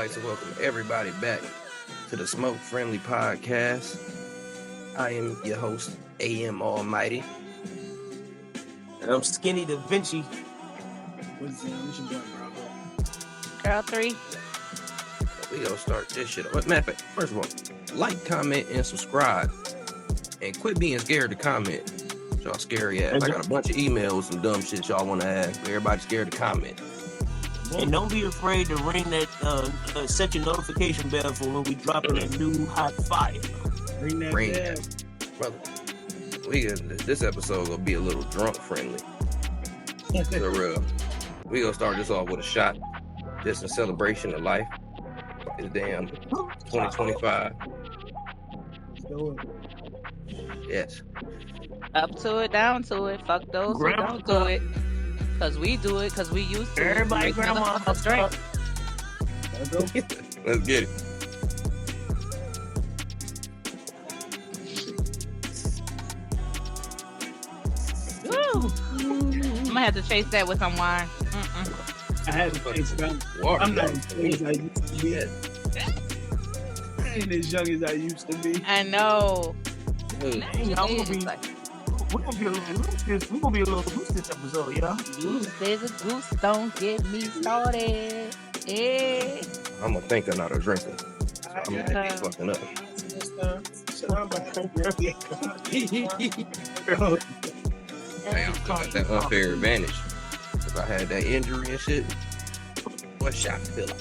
like to welcome everybody back to the Smoke Friendly Podcast. I am your host, AM Almighty. And I'm Skinny Da Vinci. What's your boy, Bravo? Girl 3. We gonna start this shit. Matter of fact, first of all, like, comment, and subscribe. And quit being scared to comment. Y'all scary ass. I got a bunch of emails and dumb shit y'all want to ask. Everybody's scared to comment. And don't be afraid to ring that, set your notification bell for when we drop in a new hot fire. Ring that bell. Brother, this episode gonna be a little drunk friendly. So, we gonna start this off with a shot. Just in celebration of life. It's damn 2025. Let's do it. Yes. Up to it, down to it. Fuck those who don't do it. Because we do it, because we used to. Everybody, grandma, drink. Let's go. Let's get it. Woo. I'm gonna have to chase that with some wine. I had to face Water. I'm not as young as I used to be. I ain't as young as I used to be. I know. We're gonna be a little loose this episode, y'all. Goose is a goose, don't get me started. Yeah. I'm a thinker, not a drinker. So I'm gonna be fucking up. Damn, I got that unfair advantage. If I had that injury and shit, what shot feel like?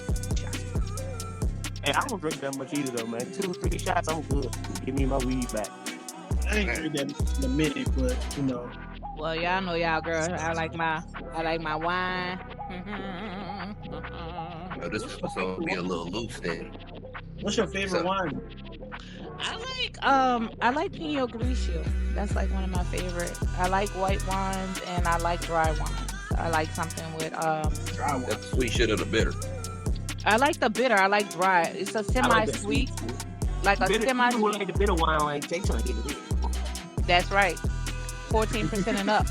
Hey, I don't drink that much either, though, man. 2-3 shots, I'm good. Give me my weed back. I ain't heard that in a minute, but you know. Well, y'all know y'all, girl. I like my wine. This episode will be a little loose then. What's your favorite wine? I like Pinot Grigio. That's like one of my favorite. I like white wines and I like dry wines. I like something with Dry wine. That's the sweet shit of the bitter. I like the bitter. I like dry. It's a semi-sweet, like a semi-sweet. You like the bitter wine, like Jay trying to get it. That's right. 14% and up.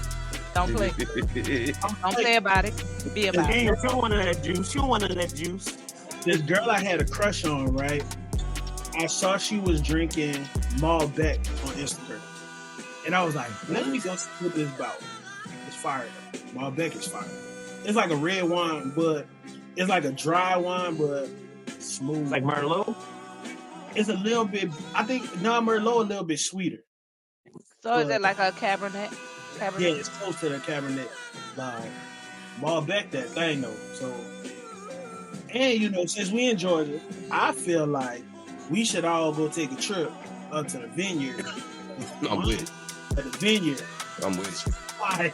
Don't play. Don't play about it. Be about it. You don't want none of that juice. You don't want none of that juice. This girl I had a crush on, right? I saw she was drinking Malbec on Instagram. And I was like, let me go see what this about. It's fire. Malbec is fire. It's like a red wine, but it's like a dry wine, but smooth. Like Merlot? It's a little bit, I think, Merlot a little bit sweeter. So is it like a Cabernet? Yeah, it's close to the Cabernet. Like, Malbec, that thing, though. So, and, you know, since we in Georgia, I feel like we should all go take a trip up to the vineyard. I'm with it. At the vineyard. I'm with it. Fire.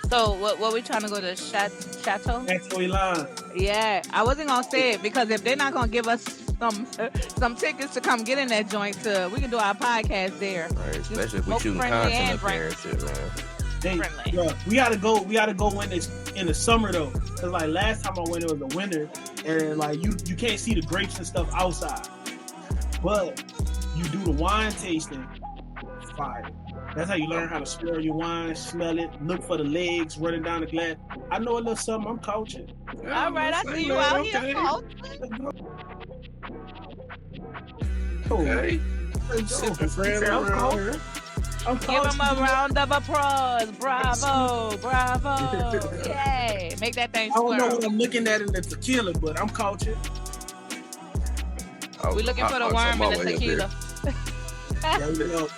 So what we trying to go to Chateau? Chateau Elan. Yeah, I wasn't gonna say it because if they're not gonna give us some tickets to come get in that joint, we can do our podcast there. Right, especially if we shooting content up there and shit, man. Hey, bro, we gotta go when it's in the summer though, cause like last time I went it was the winter, and like you can't see the grapes and stuff outside, but you do the wine tasting. Fire. That's how you learn how to smell your wine, smell it, look for the legs running down the glass. I know a little something. I'm coaching. All right, I see you out here. Okay. Sipping friend around here. Give him a round of applause. Bravo. Yay. Make that thing I don't know swirl. what I'm looking at in the tequila, but I'm coaching. We're looking for the worm in the tequila. There we go.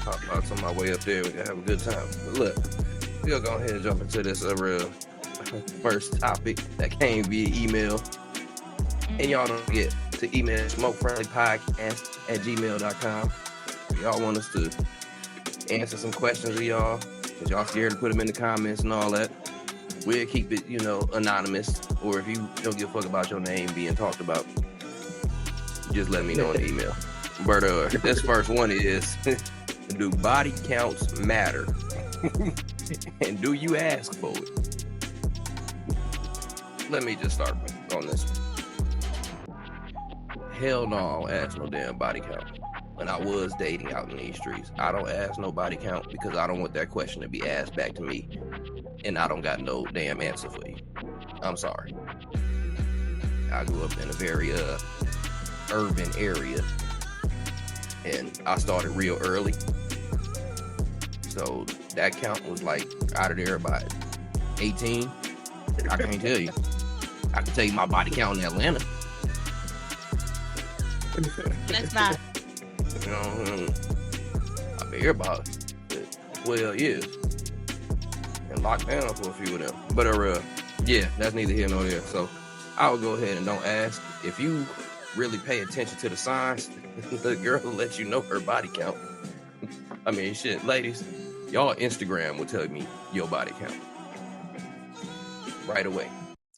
Pop box on my way up there. We can have a good time. But look, we'll go ahead and jump into this real first topic that came via email. And y'all don't forget to email smokefriendlypodcast@gmail.com. Y'all want us to answer some questions of y'all, because y'all scared to put them in the comments and all that. We'll keep it, anonymous. Or if you don't give a fuck about your name being talked about, just let me know in the email. But this first one is, do body counts matter? And do you ask for it? Let me just start on this one. Hell no, I don't ask no damn body count. When I was dating out in these streets, I don't ask no body count because I don't want that question to be asked back to me. And I don't got no damn answer for you. I'm sorry. I grew up in a very urban area, and I started real early. So that count was like out of there by 18. I can't tell you. I can tell you my body count in Atlanta. Let's not. You know, I've been here about 12 years and locked down for a few of them. But yeah, that's neither here nor there. So I would go ahead and don't ask. If you really pay attention to the signs, the girl will let you know her body count. I mean, shit, ladies, y'all Instagram will tell me your body count right away.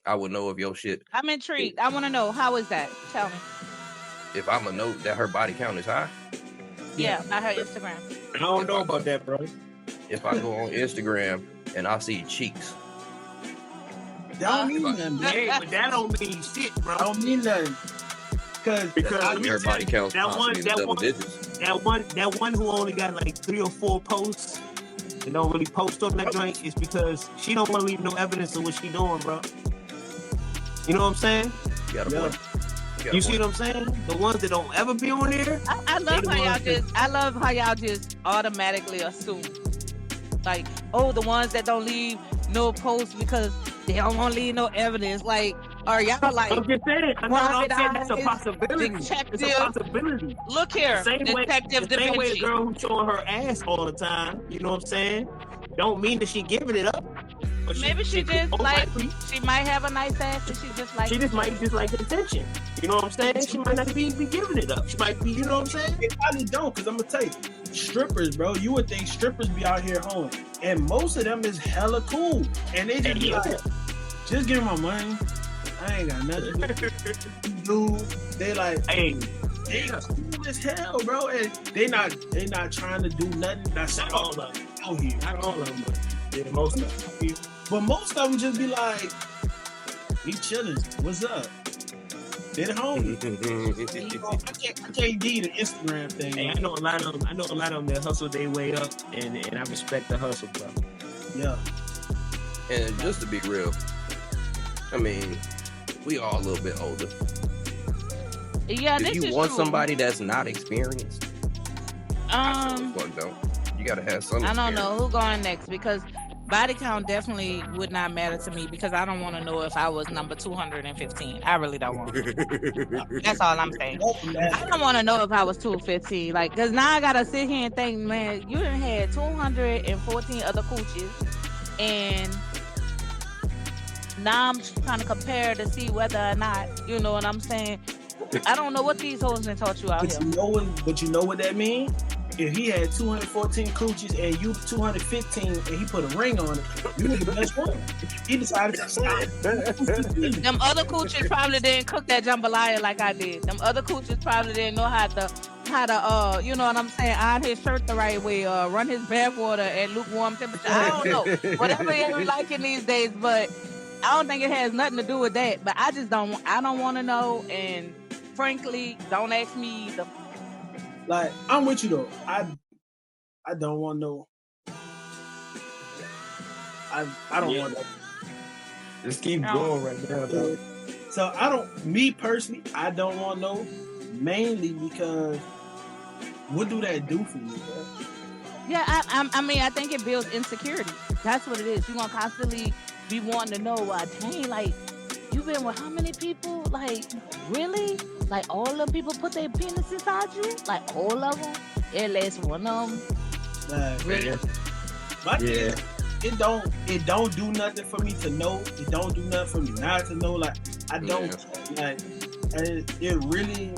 I would know if your shit. I'm intrigued. I want to know, how is that? Tell me. If I'm a note that her body count is high. Yeah, by her Instagram. I don't know about that, bro. If I go on Instagram and I see cheeks. That don't mean nothing, bro. Hey, but that don't mean shit, bro. I don't mean nothing. Because I mean, her body count double digits. that one who only got like 3 or 4 posts and don't really post on that joint is because she don't want to leave no evidence of what she doing, bro. You know what I'm saying? You got a point. You see what I'm saying? The ones that don't ever be on there. I love how y'all just automatically assume, like, oh, the ones that don't leave no posts because they don't want to leave no evidence. Like, are y'all like? I'm just saying. I'm saying that's a possibility. Detective, it's a possibility. Look here, The same way the DaVinci. girl who's showing her ass all the time. You know what I'm saying? Don't mean that she giving it up. But Maybe she just like, she might have a nice ass and she just like. She just might just like attention. You know what I'm saying? She might not be giving it up. She might be, you know what I'm saying? They probably don't, because I'm going to tell you, strippers, bro, you would think strippers be out here hoeing. And most of them is hella cool. And they just be like, just give me my money. I ain't got nothing to do. They like, Hey, they cool as hell, bro. And they not trying to do nothing. That's not all of them. out here. Not all of them, but yeah, most of them. But most of them just be like, we chilling. What's up? They the homie. I can't give you the Instagram thing. Hey, I know a lot of them that hustle their way up, and I respect the hustle, bro. Yeah. And just to be real, I mean, we all a little bit older. Yeah, this If you is want true. somebody that's not experienced, I sure as fuck don't. You gotta have some. I don't know who going next, because body count definitely would not matter to me, because I don't want to know if I was number 215. I really don't want to. That's all I'm saying. I don't want to know if I was 215. Like, because now I got to sit here and think, man, you done had 214 other cooches, and now I'm trying to compare to see whether or not, you know what I'm saying? I don't know what these hoes done taught you out But here. you know what that means? If he had 214 coochies and you 215 and he put a ring on it, you was the best one. He decided to stop. Them other cooches probably didn't cook that jambalaya like I did. Them other cooches probably didn't know how to you know what I'm saying, iron his shirt the right way, run his bath water at lukewarm temperature. I don't know. Whatever you're liking these days, but I don't think it has nothing to do with that. But I don't want to know, and frankly, don't ask me either. Like, I'm with you though. I don't want no. I don't want no. Just keep going right now, though. So me personally, I don't want no, mainly because what do that do for you, bro? Yeah, I mean, I think it builds insecurity. That's what it is. You're gonna constantly be wanting to know, dang, like, you been with how many people? Like, really? Like, all of them people put their penis inside you? Like, all of them? At least one of them? Like, Really? my thing, it don't do nothing for me to know. It don't do nothing for me not to know. Like, I don't like, and it really.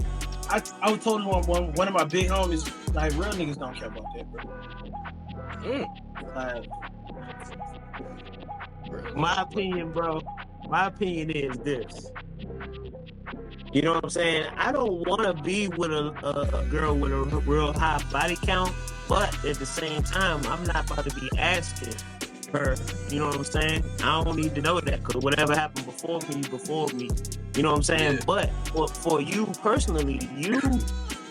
I was told one of my big homies, like, real niggas don't care about that, bro. Like, My opinion, bro. My opinion is this. You know what I'm saying? I don't want to be with a girl with a real high body count, but at the same time, I'm not about to be asking her. You know what I'm saying? I don't need to know that, because whatever happened before me. You know what I'm saying? Yeah. But for you personally, you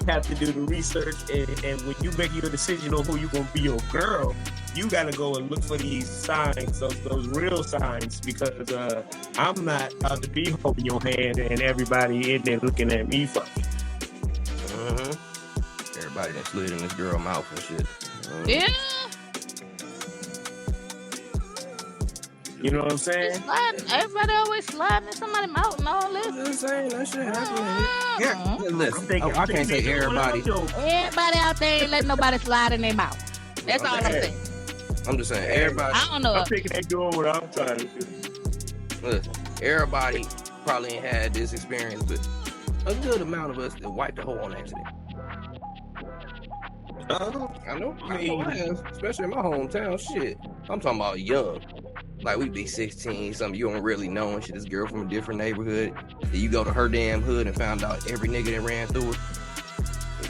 have to do the research, and when you make your decision on who you're gonna be your girl, you gotta go and look for these signs, those real signs, because I'm not about to be holding your hand and everybody in there looking at me fucking. Everybody that slid in this girl mouth and shit. Yeah. You know what I'm saying? Everybody always sliding in somebody's mouth and all this. I'm just saying that shit happening. Yeah. Listen, I can't say everybody. Everybody out there ain't letting nobody slide in their mouth. That's all I'm saying. I'm just saying everybody. I don't know. I'm thinking they doing what I'm trying to do. Listen, everybody probably ain't had this experience, but a good amount of us that wiped the hole on accident. I know I have, especially in my hometown. Shit, I'm talking about young. Like we be 16, something you don't really know, and shit. This girl from a different neighborhood. Then you go to her damn hood and found out every nigga that ran through it.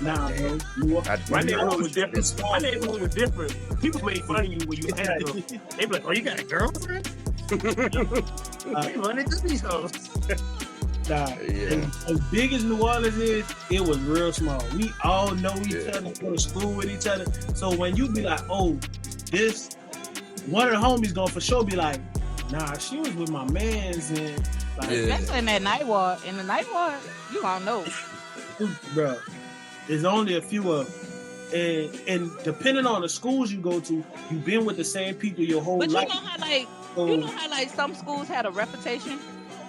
Nah, bro. My neighborhood was different. My neighborhood was different. People made fun of you when you had them. They be like, "Oh, you got a girlfriend?" We running through these hoes. Nah, as big as New Orleans is, it was real small. We all know each other, go to school with each other. So when you be like, oh, this, one of the homies gonna for sure be like, nah, she was with my mans and like, especially in that night ward. In the night ward, you don't know. Bro, there's only a few of them. And depending on the schools you go to, you've been with the same people your whole life. But you know how some schools had a reputation?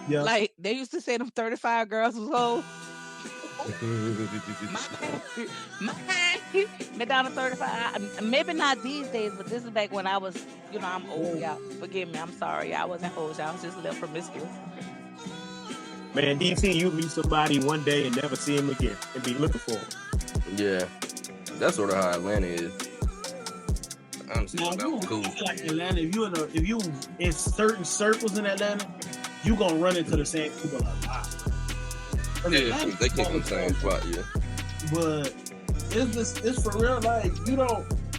Yeah. Like they used to say them 35 girls was old. my been down to 35. Maybe not these days, but this is back when I was, I'm old, y'all. Forgive me, I'm sorry. I wasn't old, y'all. I was just a little promiscuous. Man, DC, you meet somebody one day and never see him again and be looking for him. Yeah, that's sort of how Atlanta is. Honestly, that was cool. Like Atlanta, if you in certain circles in Atlanta, you gonna run into the same people a lot. Yeah, they kick in the same spot, yeah. But it's for real. Like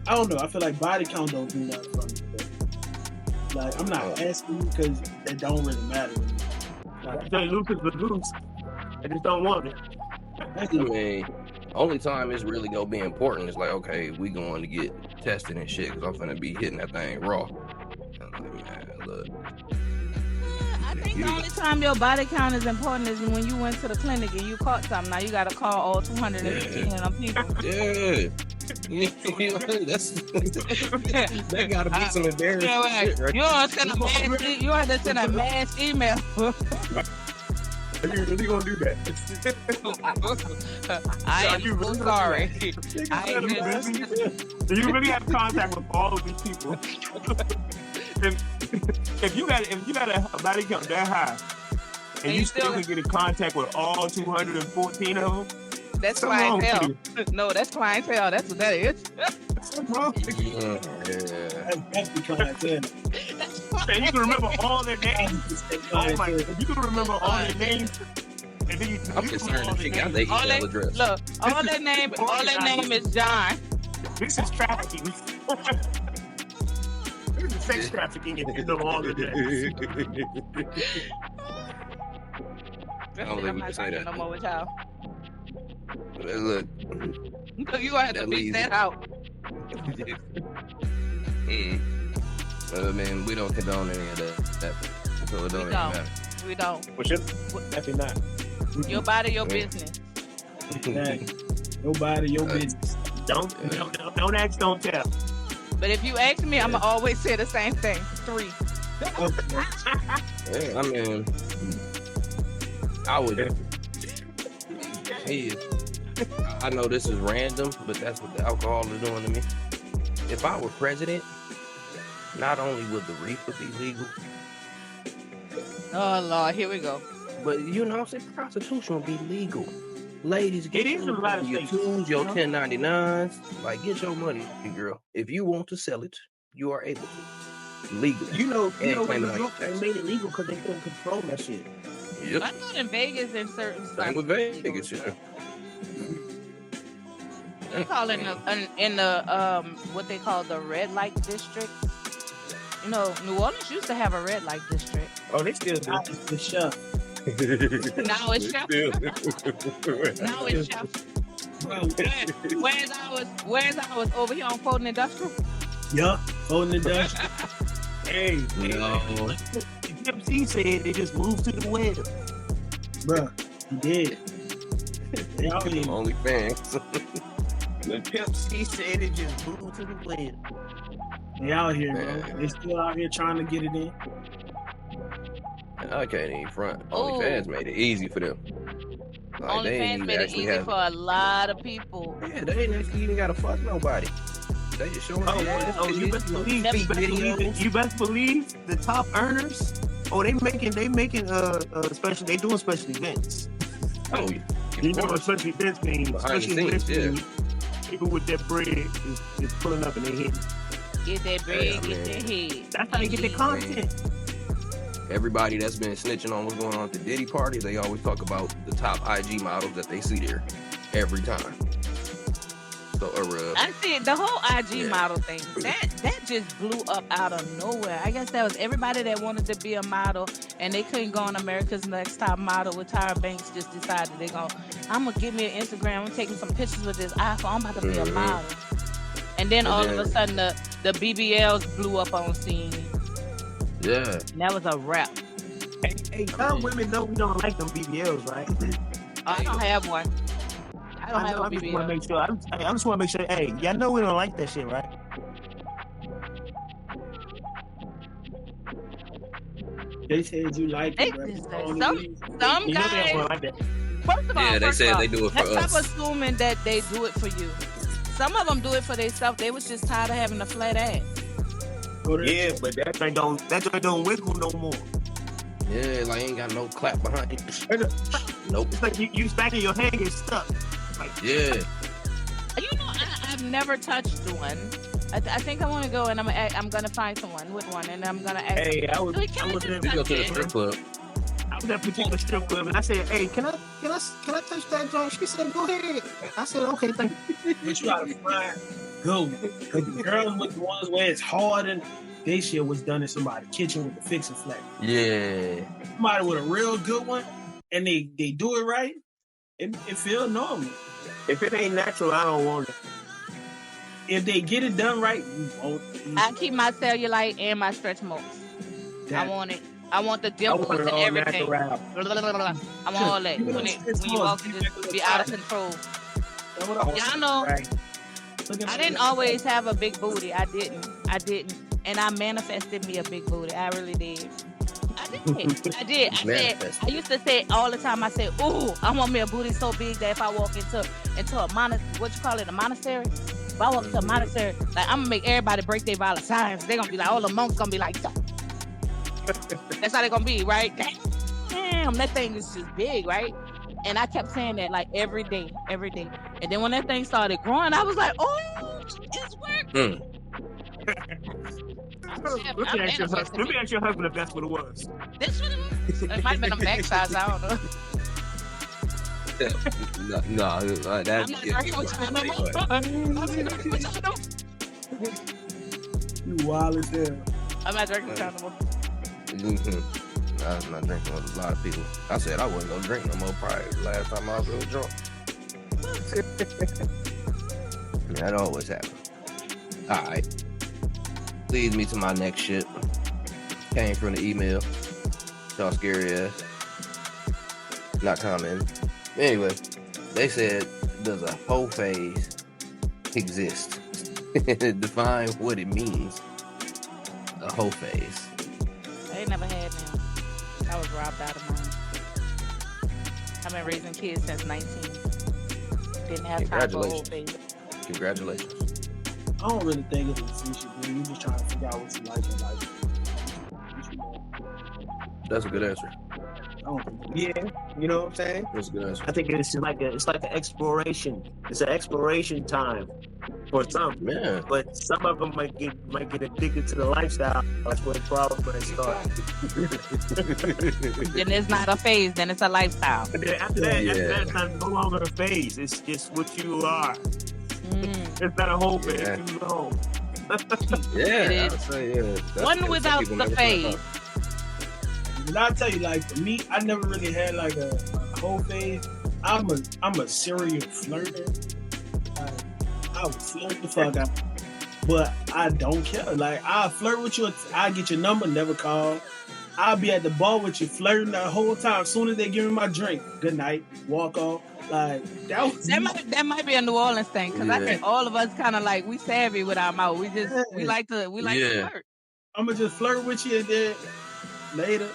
I don't know. I feel like body count don't do nothing for me. Like I'm not asking you because it don't really matter. Like say Lucas the Goose, I just don't want it. I mean, only time it's really gonna be important is like, okay, we going to get tested and shit because I'm finna be hitting that thing raw. I'm like, man, look. I think the only time your body count is important is when you went to the clinic and you caught something. Now you gotta call all 215 of them people. Yeah. That gotta be some embarrassing shit, right? You have to send a mass email. Are you really gonna do that? I am so sorry. Do you really have contact with all of these people? if you got a body count that high, and you still can get in contact with all 214 of them, that's clientele. No, that's clientele. That's what that is. That's wrong. Yeah. That's definitely clientele. And you can remember all their names. Oh my God. If you can remember all their names, and then I'm concerned if she got their email address. Look, all their name is John. This is trafficking. This is sex trafficking if you know all the names. I don't think we can say that. No more with y'all. Look. You gonna have to beat that out. Man, we don't condone any of that. So it don't even matter. We don't. Well, definitely not. Your body, your business. Your body, your business. Don't ask, don't tell. But if you ask me, I'ma always say the same thing. 3. Yeah, I mean, I would. I know this is random, but that's what the alcohol is doing to me. If I were president, not only would the reefer be legal, oh Lord, here we go. but I'm saying prostitution would be legal. Ladies, get your 2s, your 1099s. Like, get your money, girl. If you want to sell it, you are able to. Legal. You know, they made it legal because they couldn't control that shit. Yep. I thought in Vegas and certain spots. Same with Vegas, yeah. They call it in the what they call the red light district. You know, New Orleans used to have a red light district. Oh, they still do. It's the chef. Now it's chef. Now it's chef. Where's ours over here on Fulton Industrial? Yup. Holding the dust. Hey, No. Pimp C said they just moved to the web. Bruh, he did. They out here. Only fans. Pimp C said they just moved to the web. They out here, bro. Man. They still out here trying to get it in. I can't even front. Oh. OnlyFans made it easy for them. Like, they ain't OnlyFans even made it actually easy have. for a lot of people. Yeah, they ain't actually even gotta fuck nobody. They just showing Oh, their ass. oh, you best believe, you best believe the top earners. Oh, they making special. They doing special events. Oh, You know what special events mean? Behind the Special scenes, events mean people with their bread is pulling up in their head. Get that bread, Yeah, get man. that head. That's how they get their content. everybody that's been snitching on what's going on at the Diddy party, they always talk about the top IG models that they see there every time. So, I see the whole IG Yeah. model thing. That just blew up out of nowhere. I guess that was everybody that wanted to be a model and they couldn't go on America's Next Top Model with Tyra Banks just decided I'm gonna give me an Instagram, I'm taking some pictures with this iPhone, I'm about to be a Mhm. model. And then And all then- of a sudden the BBLs blew up on scene. yeah. And that was a wrap. Hey, some women know we don't like them BBLs, right? I don't have one. I don't have I a just want to BBL. make sure. I just want to make sure. Hey, y'all know we don't like that shit, right? They said you like They it, bro. just- Only some- reason. Some You know they guys, don't like that. first of all, Yeah, they first said of all, they do it for let's us. stop assuming that they do it for you. Some of them do it for themselves. They was just tired of having a flat ass. Go to- Yeah, but that joint don't wiggle no more. Yeah, like ain't got no clap behind it. Nope. It's like you back in your hand get stuck. Like, Yeah. You know, I've never touched one. I think I want to go and I'm gonna find someone with one and I'm gonna ask. hey, I was Like, can I at We go to the strip club. at a particular strip club and I said, hey, can I touch that joint? She said, go ahead. I said, okay, thank you. But you gotta find go. Cause the girls with the ones where it's hard and they shit was done in somebody's kitchen with the fixing flat. Yeah. Somebody with a real good one and they do it right, it feel normal. If it ain't natural, I don't want it. If they get it done right, you won't. I keep my cellulite and my stretch marks. I want it. I want the I dimples want it and all everything. natural. I want all that. When you walk, it just be out of control. Y'all know. I didn't always have a big booty. I didn't. And I manifested me a big booty. I really did. I did. I used to say it all the time. I said, "Ooh, I want me a booty so big that if I walk into a a monastery. If I walk into a monastery, like I'm gonna make everybody break their violent signs. They're gonna be like, all the monks gonna be like, that's how they're gonna be, right? Damn, that thing is just big, right? And I kept saying that like every day. And then when that thing started growing, I was like, oh, it's working. Let me ask your husband if that's what it was. This what it was? It might have been a back size, I don't know. No, that's I'm not drinking with y'all no more. I'm not drinking with y'all no more. You wild as hell. I'm not drinking with y'all no more. I'm not drinking with a lot of people. I said I wasn't gonna drink no more prior to the last time I was really drunk. That always happens. Alright. Leads me to my next shit. Came from the email. Y'all scary ass. Not commenting. Anyway, they said, does a whole phase exist? Define what it means. A whole phase. I ain't never had none. I was robbed out of mine. I've been raising kids since 19. Didn't have time for a whole phase. Congratulations. I don't really think it exists. You just trying to figure out what you like in life. That's a good answer. I don't think Yeah, you know what I'm saying? That's a good answer. I think it's like an exploration. It's an exploration time for some. Yeah. But some of them might get addicted to the lifestyle. That's where the problem might start. Then it's not a phase, then it's a lifestyle. But then after that, Yeah. it's no longer a phase. It's just what you are. It's not a whole phase. Yeah. It's a whole. Yeah, It I is. would say, yeah. That's One some without people the never thought phase. about. But I'll tell you, like for me, I never really had like a whole phase. I'm a serial flirter. I would flirt the fuck out. but I don't care. Like, I'll flirt with you, I'll get your number, never call. I'll be at the bar with you, flirting the whole time. As soon as they give me my drink, good night, walk off. Like, that might be a New Orleans thing, because I think all of us kind of like, we savvy with our mouth. We like to flirt. I'm gonna just flirt with you and then later.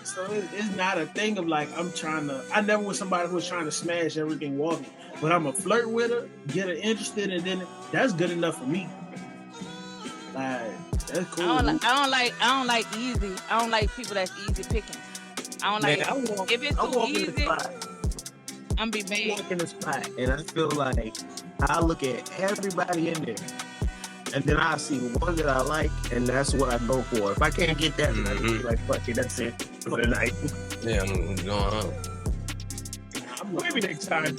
So it's not a thing of like I never was somebody who was trying to smash everything walking, but I'm gonna flirt with her, get her interested, and then that's good enough for me. Like, that's cool. I don't like easy. I don't like people that's easy picking. I don't like if it's too easy. I'm be mad. I walk in the spot and I feel like I look at everybody in there, and then I see one that I like, and that's what I go for. If I can't get that, I'll be like, fuck it, that's it for the night. Yeah, I'm going home. Maybe next time.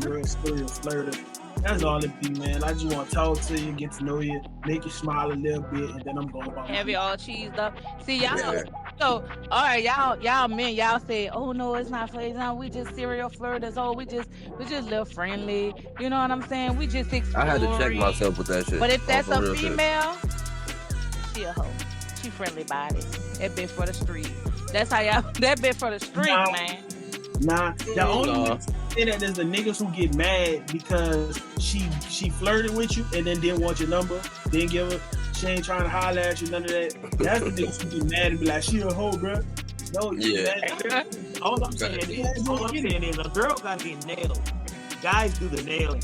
Real serious flirting. That's all it be, man. I just want to talk to you, get to know you, make you smile a little bit, and then I'm going about have you all cheesed up. See, y'all. So, all right, y'all men, y'all say, oh no, it's not flirting. We just serial flirters. Oh, we just little friendly. You know what I'm saying? We just exploring. I had to check myself with that shit. But if that's a female, she a hoe. She friendly body. That bitch for the street. That's how y'all. That bitch for the street, man. Nah, the only say that is the niggas who get mad because she flirted with you and then didn't want your number, didn't give her, she ain't trying to holler at you, none of that. That's the niggas who get mad and be like, she a hoe, bro. No, you mad. All I'm saying is a girl gotta get nailed. Guys do the nailing.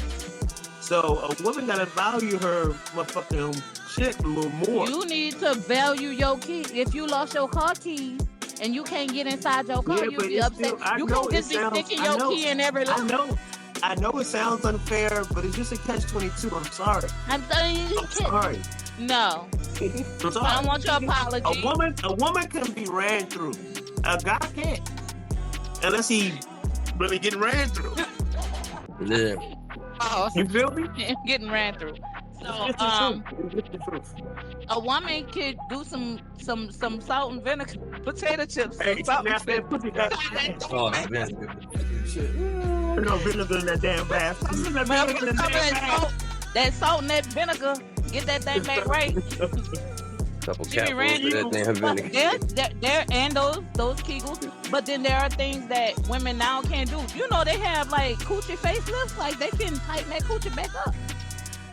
So a woman gotta value her motherfucking shit a little more. You need to value your key. If you lost your car keys and you can't get inside your car, you be upset. You can't just be sticking your key in every lock. I know it sounds unfair, but it's just a catch-22. I'm sorry. I'm sorry. No. I'm sorry. I don't want your apology. A woman can be ran through. A guy can't. Unless he really getting ran through. Yeah. Oh, you feel me? Getting ran through. So, a woman could do some salt and vinegar potato chips. Hey, salt and vinegar. No vinegar in that damn bath. That salt and that vinegar, get that thing back right. Couple capfuls of that damn vinegar. There and those Kegels, but then there are things that women now can't do. You know, they have like coochie facelifts, like they can tighten that coochie back up.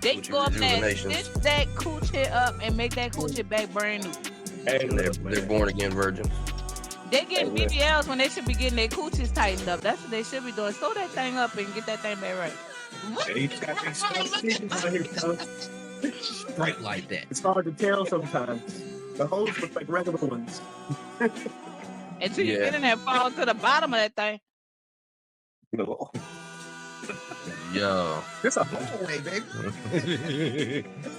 They can go up there, stitch that coochie up, and make that coochie back brand new. Hey, they're born again virgins. They get BBLs when they should be getting their coochies tightened up. That's what they should be doing. Sew that thing up and get that thing back right. Right like that. It's hard to tell sometimes. The holes look like regular ones. Until you get in there and fall to the bottom of that thing. No. Yo. It's a hallway, baby.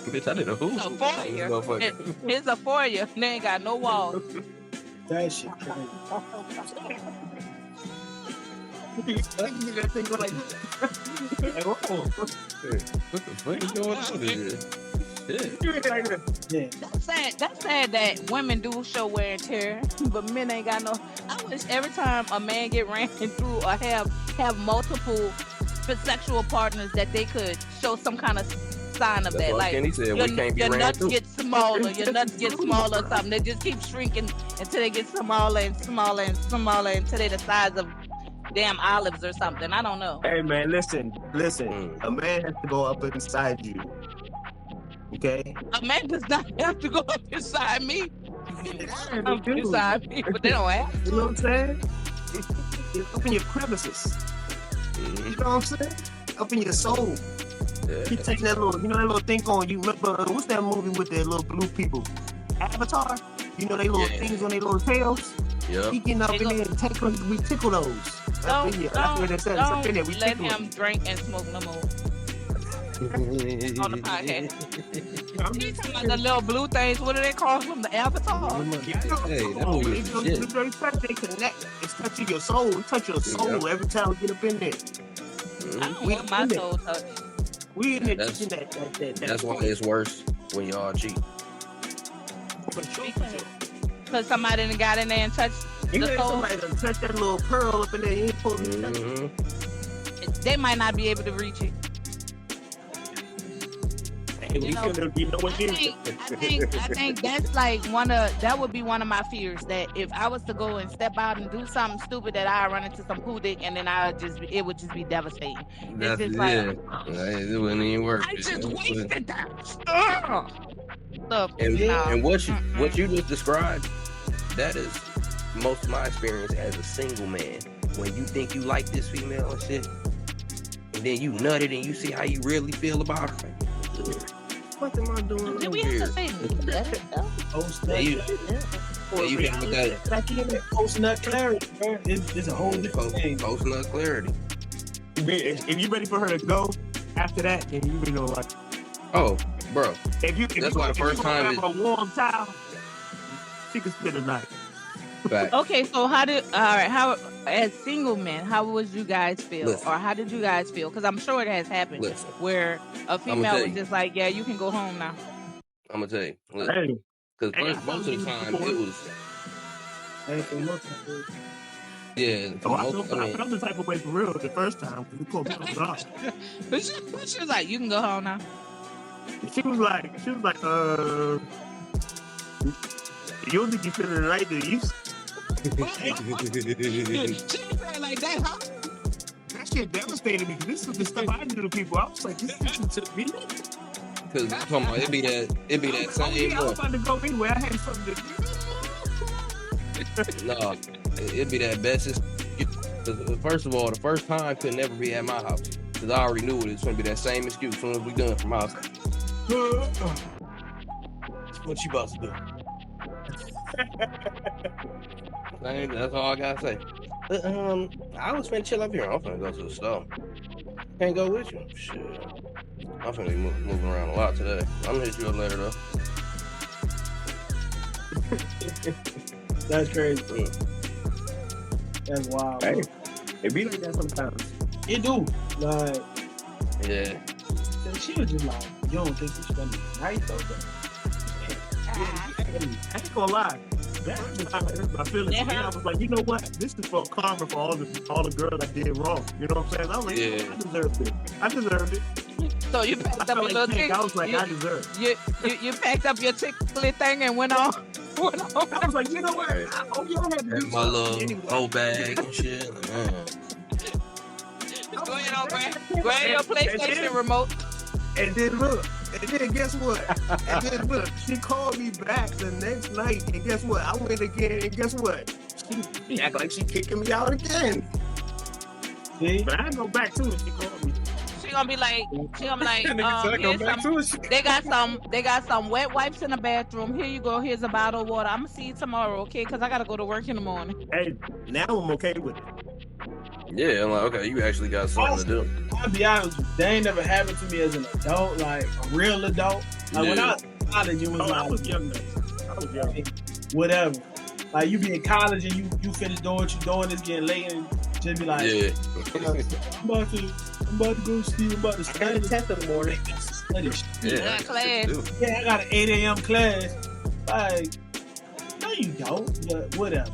Bitch, I didn't know who. It's a foyer. They ain't got no walls. That shit crazy. That thing go like this. What the fuck is going on here? Yeah. That's sad that women do show wear and tear, but men ain't got no. I wish every time a man get ran through or have multiple sexual partners that they could show some kind of sign of that. Like Kenny said, your nuts get smaller, your nuts get smaller or something. They just keep shrinking until they get smaller and smaller and smaller until they're the size of damn olives or something. I don't know. Hey man, listen. A man has to go up inside you. Okay? A man does not have to go up inside me. Inside me, but they don't have to. You know what I'm saying? It's up in your crevices. You know what I'm saying? Up in your soul. Yeah. You take that little, that little thing on you. Remember, what's that movie with the little blue people? Avatar? You know they little things on their little tails? Yep. He getting up in there and we tickle those. Don't let him drink and smoke no more. On the podcast. He's talking about the little blue things. What do they call them? The Avatar? Hey, that movie is shit. They connect. It's touching your soul. It touch your soul every time we get up in there. I don't want my soul touched. We in there touching that. That's why it's worse when y'all cheat. Because somebody done got in there and touched you the soul. Somebody done touched that little pearl up in there. You ain't supposed to touch it. They might not be able to reach it. we You know, shouldn't be nowhere near. I think that's like that would be one of my fears, that if I was to go and step out and do something stupid, that I run into some poo dick and then it would just be devastating. That's just yeah. It wouldn't even work. I just wasted that. And what you just described, that is most of my experience as a single man. When you think you like this female and shit, and then you nut it and you see how you really feel about her. What am I doing? Did we have to say Post Yeah, nut. you hit with that Post nut clarity, bro. It's a whole different thing. post nut clarity. If you ready for her to go after that, then you really know like. Oh, bro. That's why the first time have a warm towel, she can spend the night. Fact. Okay, so how as single men, how would you guys feel, Listen. or how did you guys feel? Because I'm sure it has happened Listen. where a female tell was you. just like, yeah, you can go home now. I'm gonna tell you. Hey, Because most of the time it was I felt the type of way for real the first time. But she was like, you can go home now. She was like, you don't think you feeling the night, do you? She didn't say it like that, huh? That shit devastated me. This is the stuff I do to people. I was like, this happened to me. because I'm talking about it be that same I was about to go anyway. I had something to do. No, it'd be that bestest. Because first of all, the first time could never be at my house. Because I already knew it was going to be that same excuse as soon as we done from house. What you about to do? That's all I got to say. I was finna chill up here. I'm finna go to the store. Can't go with you. Shit. I'm finna be moving around a lot today. I'm gonna hit you up later, though. That's crazy. Yeah. That's wild. Hey, it be like that sometimes. It do. Like, Yeah. she was just like, you don't think she's spending the night though, bro. I ain't gonna lie. That just hurt my feelings. That And I hurt. was like, you know what? This is for karma for all the girls I did wrong. You know what I'm saying? I was like, Yeah. I deserved it. So you I packed up felt your like little Tank. tick. I was like, I deserve it. You packed up your tickly thing and went on. I was like, you know what? Right. I hope y'all had to do My something little anyway. old bag and shit. Man. Go ahead, grab your PlayStation remote. And then look, guess what? And then look, she called me back the next night, and guess what? I went again, and guess what? She act like she kicking me out again. See? But I go back to it. She called me. She gonna be like, Nigga said I go here's back some, to it. they got some wet wipes in the bathroom. Here you go. Here's a bottle of water. I'm gonna see you tomorrow, okay? Because I gotta go to work in the morning. Hey, now I'm okay with it. Yeah, I'm like, okay, you actually got something to do. I'll be honest with you, they ain't never happened to me as an adult, like a real adult. Like when I was in college, it was Oh, I like was young then. I was young. whatever. Like you be in college and you finish doing what you doing, it's getting late and just be like, Yeah. I'm about to go sleep, I'm about to study. in the morning. Study shit. Yeah. Class. Yeah, I got an 8 a.m. class. Like, no, you don't, but whatever.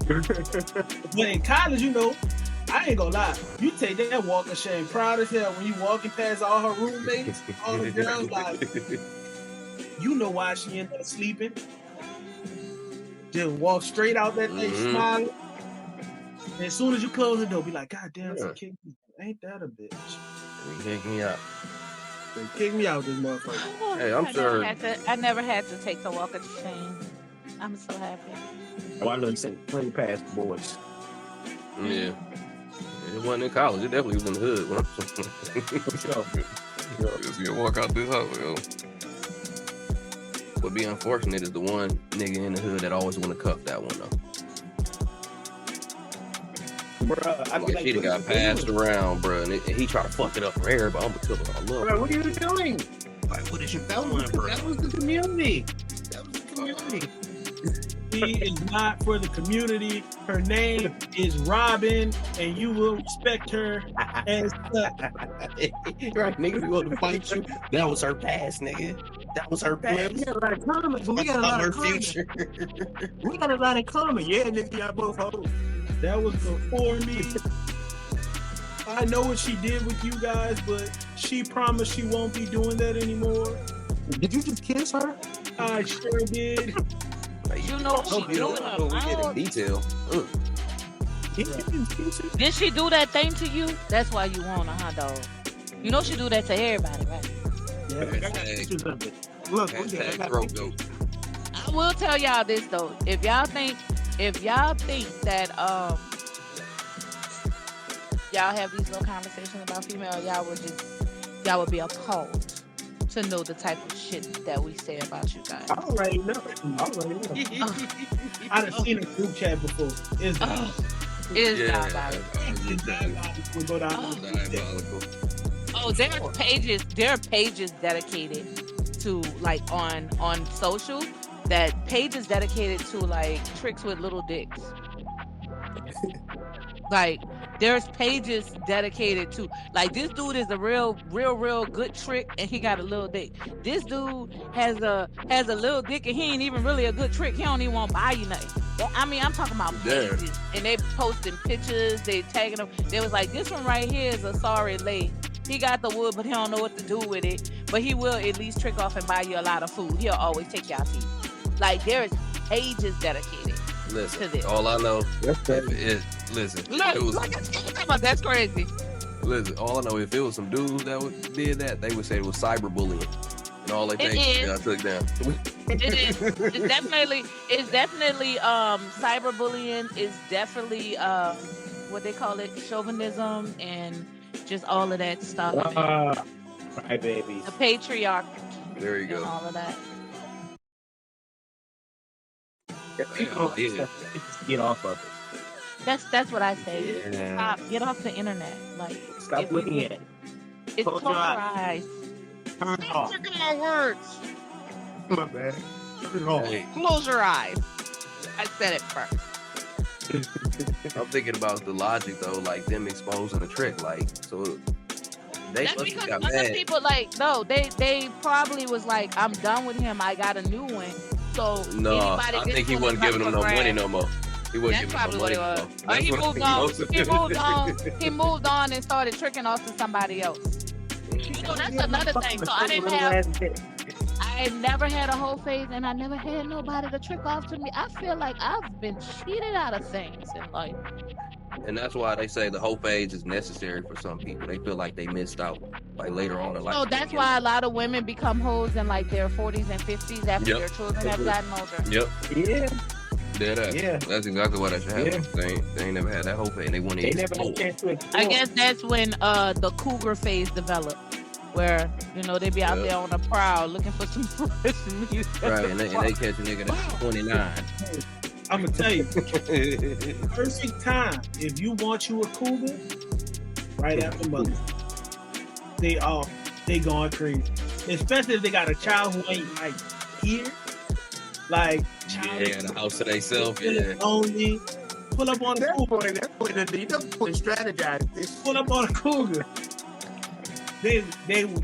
But in college, you know, I ain't gonna lie. You take that walk of shame, proud as hell when you walking past all her roommates, all the girls, like, you know why she ended up sleeping. Just walk straight out that thing, smiling. And as soon as you close the door, be like, God damn, she kicked me. Ain't that a bitch? You kick me out. They kicked me out, this motherfucker. Hey, I'm sure. I never had to take the walk of shame. I'm so happy. Oh, I know you said plenty past the boys. Yeah. It wasn't in college. It definitely was in the hood. You walk out this house, yo. What be unfortunate is the one nigga in the hood that always want to cuff that one though. Bruh, I Like, she done got passed around, bro, and he try to fuck it up for everybody. I'm gonna tell her I love her. Bruh, what are you doing? Like, what is you doing, bro? That was the community. That was the community. She is not for the community. Her name is Robin, and you will respect her as such. Right, nigga, we want to fight you. That was her past, nigga. That was her Man, past. we got a lot of comments. We got a lot Her of comments. future. We got a lot of comments. Yeah, nigga, y'all both hoes. That was before me. I know what she did with you guys, but she promised she won't be doing that anymore. Did you just kiss her? I sure did. Like, You know she we do don't it know, we get in alone. detail. Did you just kiss her? Did she do that thing to you? That's why you want her, dog. You know she do that to everybody, right? Yeah, I got Hashtag- pictures of it. Look, look at it. I Hashtag got throat pictures. goat. I will tell y'all this though. If y'all think that y'all have these little conversations about female, y'all would be appalled to know the type of shit that we say about you guys. I already know. I already know. I done seen a group chat before. It's Oh, it's Yeah, diabolical. it's diabolical. We'll go down Oh. to the group chat. Diabolical. Oh, there are pages dedicated to like on social, that pages dedicated to like tricks with little dicks. Like there's pages dedicated to like this dude is a real good trick and he got a little dick. This dude has a little dick and he ain't even really a good trick. He don't even want to buy you nothing. I mean, I'm talking about Damn. pages and they posting pictures, they tagging them. They was like, this one right here is a sorry lay. He got the wood, but he don't know what to do with it. But he will at least trick off and buy you a lot of food. He'll always take y'all tea. Like there's pages dedicated to Listen, this. all I know That's listen, Look, it was, that's crazy. listen, all I know, if it was some dudes that did that, they would say it was cyberbullying. And all they It think is. got took down. It is. It's definitely cyberbullying is definitely what they call it, chauvinism and just all of that stuff. right, babies. The patriarchy There you and go. all of that. Yeah. Just get off of it. That's what I say. Yeah. Stop. Get off the internet. Like Stop if looking you- at it. It's Close your eyes. polarized. Turn it off. Look at my words. My bad. Turn it off. Hey, Close your eyes. I said it first. I'm thinking about the logic though, like them exposing the trick, like so they That's must because have got other mad. people like no, they probably was like, I'm done with him. I got a new one. So No, anybody I this think he one wasn't is giving up them for no money grabs. no more. He wasn't That's giving them probably no what money it no was. more. He That's what moved I on. think He most moved of on. it. He moved on and started tricking off to somebody else. You know, that's another thing. So I never had a whole phase, and I never had nobody to trick off to me. I feel like I've been cheated out of things in life. And that's why they say the whole phase is necessary for some people. They feel like they missed out, like later on in life. So that's why a lot of women become hoes in like their 40s and 50s after Yep. their children have gotten older. Yep, Yeah. yeah. That's exactly what that should happen. Yeah. They ain't never had that whole phase. They wouldn't They even never had a explode. chance to explore. I guess that's when the cougar phase developed, where you know they be out Yep. there on the prowl looking for some fresh meat. Right, and they catch a nigga that's 29. I'm gonna tell you, perfect time. If you want you a cougar, right after Mother's Day, they going crazy. Especially if they got a child who ain't like here, like child Yeah, the house to themselves. feeling Yeah. lonely. Pull up on a That cougar. boy strategize this. Pull up on a cougar. They will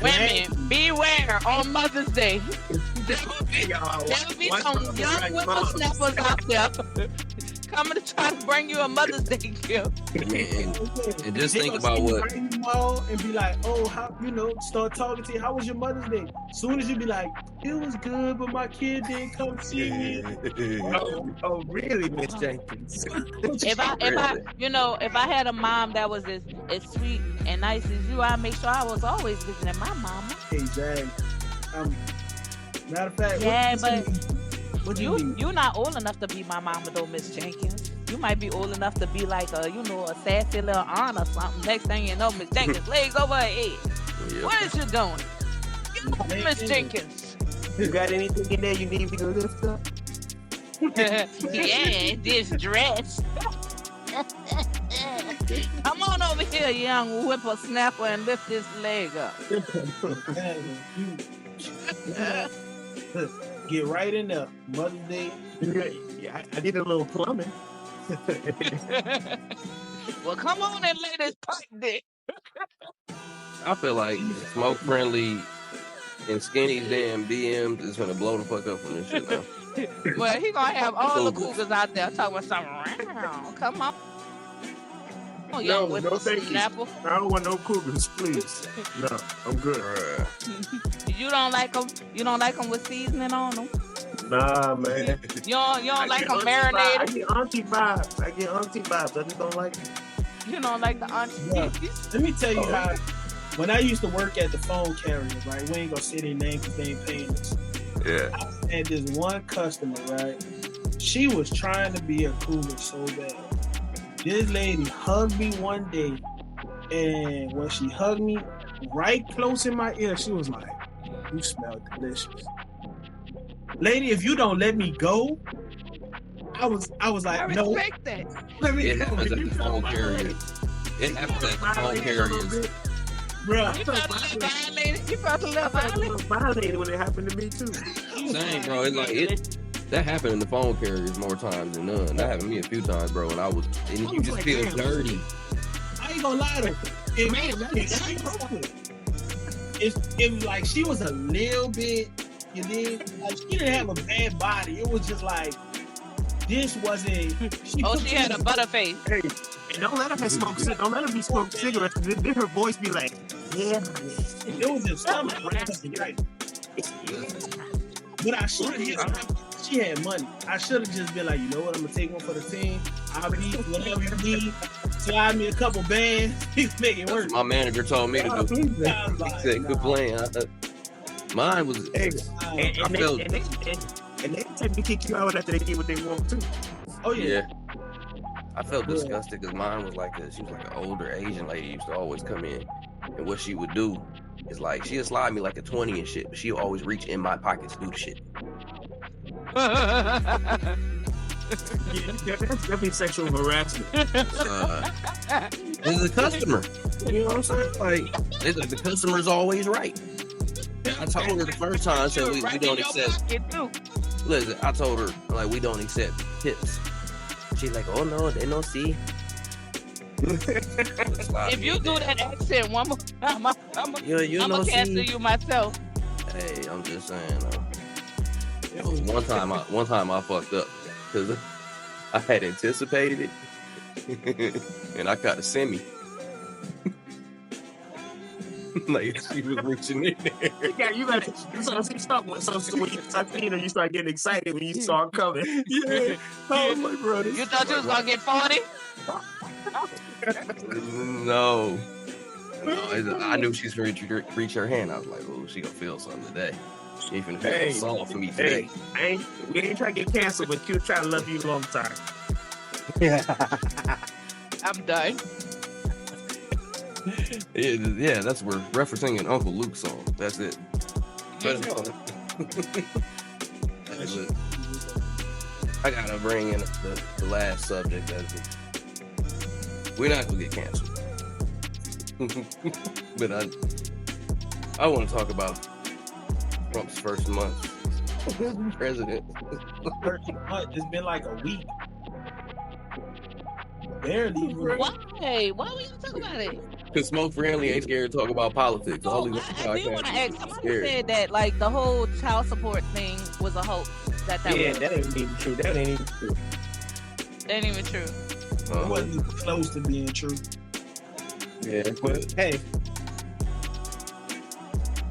Women, beware on Mother's Day. There will be One some from the young right whippersnappers out there coming to try to bring you a Mother's Day gift. And just They think gonna about see you what- right in the mall and be like, oh, how start talking to you. How was your Mother's Day? Soon as you be like, it was good, but my kid didn't come see me. Oh, really, Miss Jenkins? If I had a mom that was as sweet and nice as you, I'd make sure I was always visiting my mama. Exactly. Matter of fact, Yeah, what do you mean? You're not old enough to be my mama though, Miss Jenkins. You might be old enough to be like a sassy little aunt or something. Next thing you know, Miss Jenkins, legs over her head. Yep. What is you doing? Get off Miss Jenkins. You got anything in there you need me to lift up? Yeah, this dress. Come on over here, young whippersnapper, and lift this leg up. Get right in there. Mother's Day. Yeah, I did a little plumbing. Well, come on and lay this pipe dick. I feel like smoke friendly and Skinny's damn DMs is gonna blow the fuck up from this shit now. Well, he gonna have all the cougars out there talking about something. Come on. Oh, No, young with no, thank you. apple. I don't want no cougars, please. No, I'm good. Bruh. You don't like them. You don't like them with seasoning on them. Nah, man. You don't like get them auntie vibes. I marinated. get auntie vibes. I just don't like it. You don't like the auntie. Yeah. Let me tell you how. When I used to work at the phone carrier, right? We ain't gonna say their name because they ain't paying us. Yeah. I had this one customer, right? She was trying to be a cougar so bad. This lady hugged me one day, and when she hugged me right close in my ear, she was like, "You smell delicious." Lady, if you don't let me go, I was like, no. that. Let me It go. happens at the phone carrier. It happens at the phone carriers. Bro, You felt a little violated. You felt a little I felt a violated. little violated when it happened to me too. Same, bro. It's like that happened in the phone carriers more times than none. That happened to me a few times, bro. And you just like, feel damn. dirty. I ain't gonna lie to her. It was like she was a little bit, you did. Like she didn't have a bad body. It was just like this wasn't. She had a butter face. Hey, and don't let her smoke. Don't let her be smoking cigarettes. Then her voice be like, yeah. It was just stomach raspy, right? But I should have. She had money. I should have just been like, you know what? I'm gonna take one for the team. I'll be whatever you need. Slide me a couple bands. Make it work. My manager told me to do. I was He like, said, "Good nah. playing." Mine was. And they technically kick you out after they get what they want too. Oh yeah. Yeah. I felt disgusted because mine was like she was like an older Asian lady used to always come in, and what she would do is like she'd slide me like a 20 and shit, but she'd always reach in my pocket to do the shit. Yeah, that's definitely sexual harassment. This is a customer. You know what I'm saying? Like, the customer's always right. I told her the first time, I said we don't accept. Listen, I told her like we don't accept tips. She's like, oh no, they don't see. If you do that accent one more time, I'm gonna cancel you myself. Hey, I'm just saying. One time I fucked up because I had anticipated it, and I got a semi. Like she was reaching in there. Yeah, you got to. So when you start seeing her, you start getting excited when you saw her coming. Yeah, I was like, bro, You thought you was gonna get 40? No, I knew she's reach her hand. I was like, oh, she gonna feel something today. She ain't finna feel soft for me today. We ain't trying to get canceled, but she'll try to love you a long time. I'm done. Yeah, that's we're referencing an Uncle Luke song. That's it. But I gotta bring in the last subject. We're not gonna get canceled, but I want to talk about Trump's first month as president. It's been like a week. Barely. Why? Why we talk about it? Because Smoke Friendly ain't scared to talk about politics. All these I do want to ask. podcasts Somebody scared. said that like the whole child support thing was a hoax. That Yeah, was. that ain't even true. That ain't even true. That ain't even true. It wasn't close to being true. Yeah, But hey,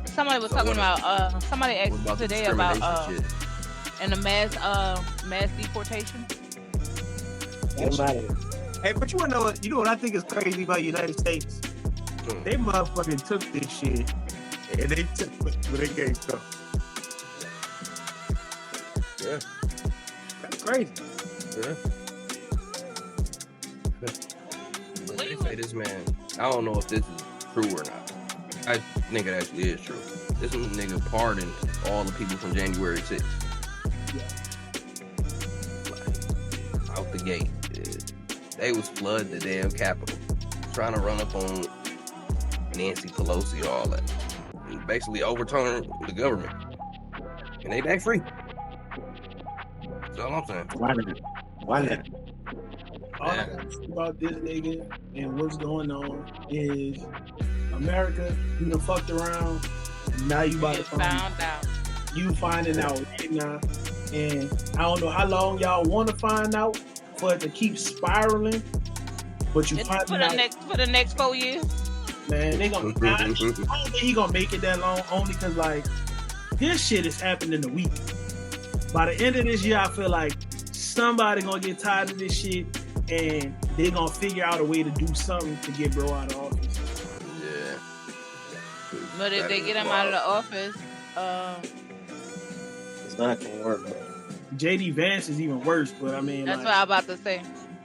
Somebody was So talking what- about. Somebody what asked about the today about discrimination shit? in the mass deportation. hey, but you wanna know what? You know what I think is crazy about the United States? Hmm. They motherfucking took this shit and they took it when they gave stuff. Yeah. That's crazy. Yeah. But they say this man, I don't know if this is true or not. I think it actually is true. This nigga pardoned all the people from January 6th. Like, out the gate. They was flooding the damn Capitol, trying to run up on Nancy Pelosi, all that. And basically overturn the government. And they back free. That's all I'm saying. Why not? Why not? All I gotta say about this nigga and what's going on is America, you done fucked around. Now you about to Found out. You finding out right now. And I don't know how long y'all want to find out for it to keep spiraling. But you It's find for the out, next 4 years. man, they gonna. I don't think he gonna make it that long. Only because like this shit is happening in a week. By the end of this year, I feel like somebody gonna get tired of this shit, and they gonna figure out a way to do something to get bro out of office. Yeah. But if they get him out of the office, It's not gonna work, bro. JD Vance is even worse, but I mean, that's like, what I'm about to say.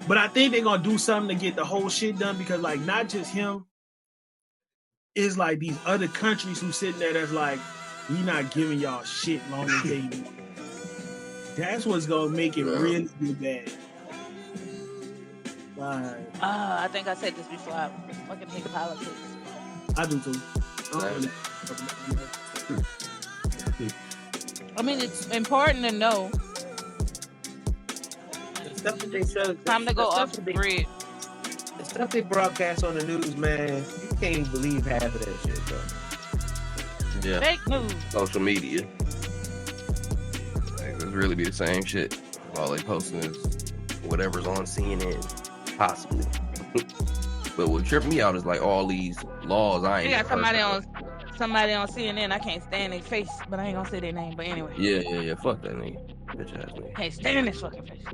but I think they're gonna do something to get the whole shit done because, like, not just him, it's like these other countries who sitting there that's like, we not giving y'all shit long as they. That's what's gonna make it really bad. Like, I think I said this before. I fucking hate politics. I do too. I mean, it's important to know. The stuff that they show, Time to go off the grid. The stuff they broadcast on the news, man, you can't even believe half of that shit, bro. Yeah. Fake news. Social media. Like, it's really be the same shit. All they posting is whatever's on CNN, possibly. But what tripped me out is like all these laws I ain't. You got never heard somebody on CNN. I can't stand their face, but I ain't gonna say their name. But anyway. Yeah. Fuck that nigga. Bitch ass Can't stand his fucking face.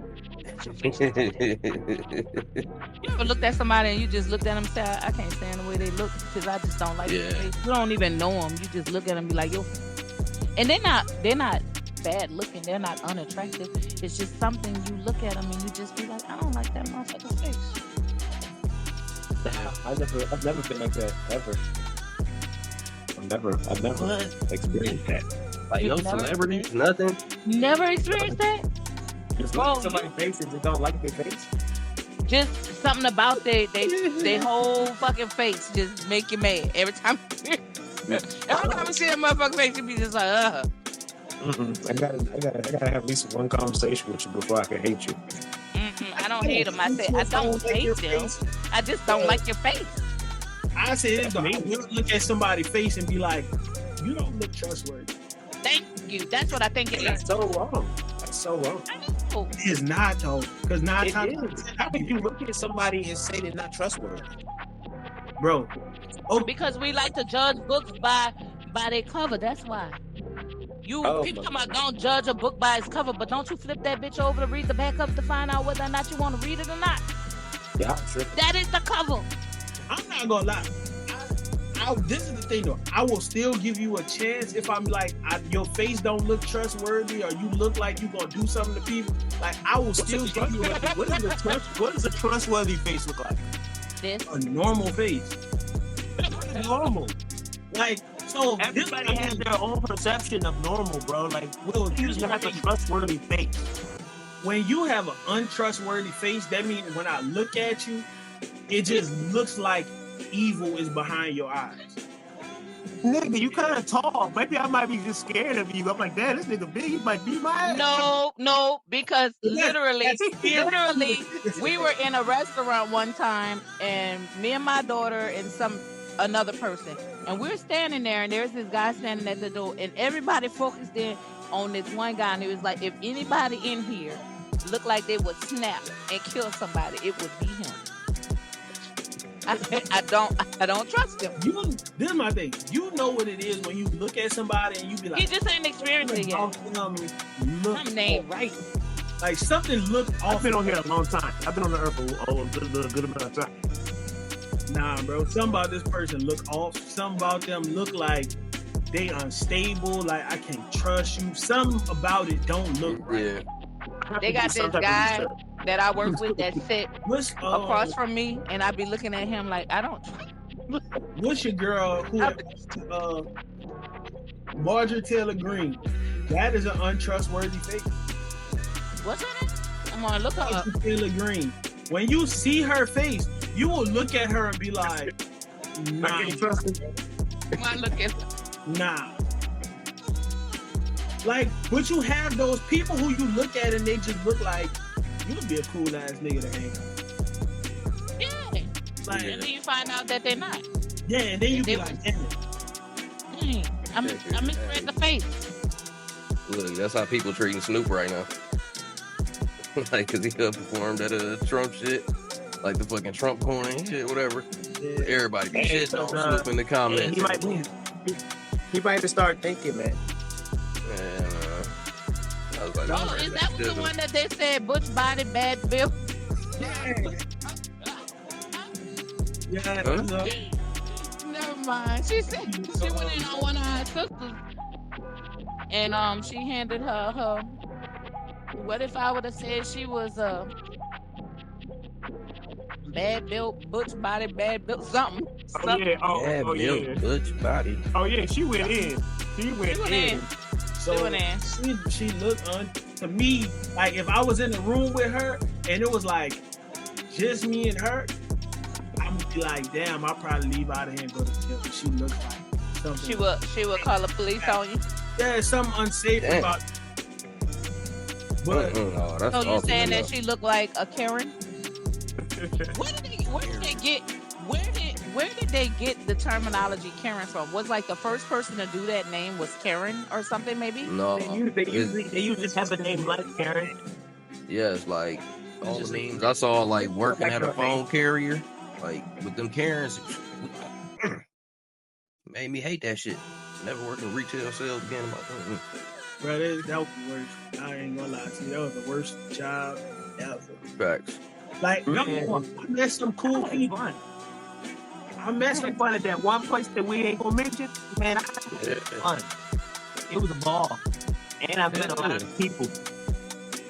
nigga. You ever looked at somebody and you just looked at them and said, I can't stand the way they look because I just don't like their face. You don't even know them. You just look at them and be like, yo. And they're not bad looking. They're not unattractive. It's just something you look at them and you just be like, I don't like that motherfucker's face. I've never been like that ever. I've never experienced that. Like no celebrities, nothing. Never experienced that? Just look at somebody's faces and don't like their face. Just something about they whole fucking face just make you mad every time. Every time I see that motherfucking face, you be just like, I gotta have at least one conversation with you before I can hate you. I don't hate them. I said I don't hate them. I just don't like your face. I say this, though. I will look at somebody's face and be like, you don't look trustworthy. Thank you. That's what I think it is. That's so wrong. That's so wrong. Oh, It's not, though. Because 9 It times is. How can you look at somebody and say they're not trustworthy? bro. because we like to judge books by their cover. That's why. People talking about don't judge a book by its cover, but don't you flip that bitch over to read the back cover to find out whether or not you want to read it or not. Yeah, sure. That is the cover. I'm not gonna lie. This is the thing though. I will still give you a chance if I'm like, your face don't look trustworthy, or you look like you gonna do something to people. Like I will still give you What does a trustworthy face look like? This. a normal face. Normal. Like so. Everybody has their own perception of normal, bro. Like, you just have a trustworthy face. When you have an untrustworthy face, that means when I look at you, it just looks like evil is behind your eyes. Nigga, you kind of tall. Maybe I might be just scared of you. I'm like, damn, this nigga big. He might beat my ass. No, because literally, That's we were in a restaurant one time, and me and my daughter and another person, and we're standing there, and there's this guy standing at the door, and everybody focused in on this one guy, and it was like, if anybody in here looked like they would snap and kill somebody, it would be him. I don't trust him. This is my thing. You know what it is when you look at somebody and you be like, He just ain't experienced it yet. Something ain't right. Like something look off. I've been on here a long time. I've been on the earth for a good amount of time. Nah, bro. Something about this person look off. Something about them look like they unstable. Like I can't trust you. Something about it don't look right. Yeah. They got this guy that I work with that sit What's across from me, and I be looking at him like, I don't trust. What's your girl who Marjorie Taylor Greene? That is an untrustworthy face. What's her name? I'm gonna look her up. Marjorie Taylor Greene. When you see her face, you will look at her and be like, nah, I can't trust her. I'm gonna look at her. nah. Like, but you have those people who you look at and they just look like you would be a cool ass nigga to hang out. Yeah. Like, And then you find out that they're not. yeah, and then you be like, damn. I'm misread the face. Look, that's how people treating Snoop right now. Like, cause he performed at a Trump shit. like the fucking Trump coin and shit, whatever. Yeah. Everybody be Hey, shitting on so, Snoop in the comments. he might have started thinking, man. Man, I was like, Oh, is that the one that they said Butch body bad bill? Yeah. Huh? No. Never mind. She said she went in on one of her sisters, and she handed her. What if I would have said she was bad built, Butch body, bad built, something? Oh yeah, yeah, yeah. Butch body. Oh yeah, she went in. She went in. So Doing that. she looked to me like if I was in the room with her and it was like just me and her, I would be like, damn, I'll probably leave out of here and go to jail. She looked like something. She would call the police on you. There's something unsafe Damn. about. But No, that's So you awful saying that enough. she looked like a Karen? Where did they get the terminology Karen from? Was like the first person to do that name was Karen or something maybe? No, They usually have a name like Karen. yeah, it's like all the memes I saw, like working at a phone carrier, like with them Karens, made me hate that shit. Never working retail sales again. bro, that was the worst. I ain't gonna lie to you. That was the worst job ever. Facts. Like, no, Yeah. I met some cool people. Fun. I met some Fun at that one place that we ain't gonna mention. Man, I had fun. It was a ball, and I met a lot of people.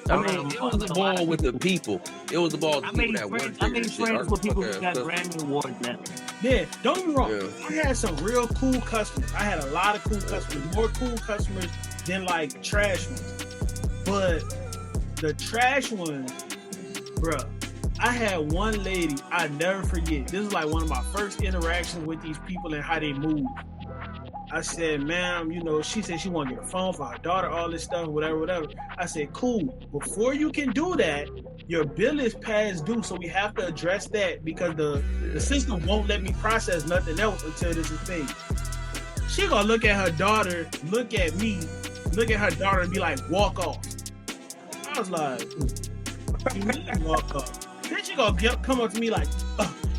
I mean, it was the ball with the people. It was the ball with I the people made that worked friends. there. I made and shit. friends with people who Okay, got so- Grammy awards now. Yeah, don't get me wrong. Yeah. I had some real cool customers. I had a lot of cool customers, more cool customers than like trash ones. But the trash ones, bruh, I had one lady I never forget. This is like one of my first interactions with these people and how they move. I said, ma'am, she said she want to get a phone for her daughter, all this stuff, whatever. I said, cool. Before you can do that, your bill is past due, so we have to address that because the system won't let me process nothing else until this is paid. She gonna look at her daughter, look at me, look at her daughter and be like, walk off. I was like, you mean walk off? Then she gonna come up to me like,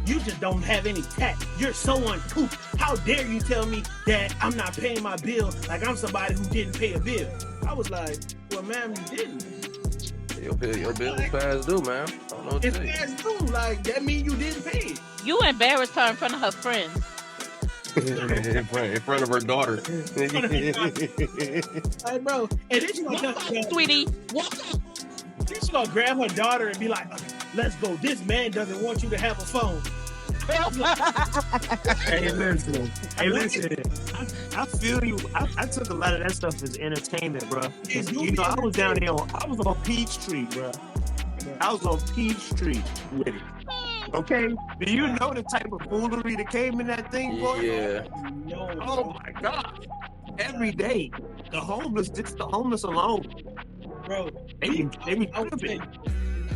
you just don't have any tact. You're so uncouth. How dare you tell me that I'm not paying my bill like I'm somebody who didn't pay a bill? I was like, well, ma'am, you didn't. Your bill is past due, man. I don't know what to It's say. past due. Like, that means you didn't pay it. You embarrassed her in front of her friends. in front of her daughter. Like, bro. And then she gonna Walk up, sweetie. Walk up. Then she gonna grab her daughter and be like, let's go. This man doesn't want you to have a phone. Hey, listen. I feel you. I took a lot of that stuff as entertainment, bro. I was down there I was on Peachtree, bro. I was on Peachtree with it. Okay? Do you know the type of foolery that came in that thing, boy? Yeah. No, Oh my God. Every day. The homeless alone. bro. They be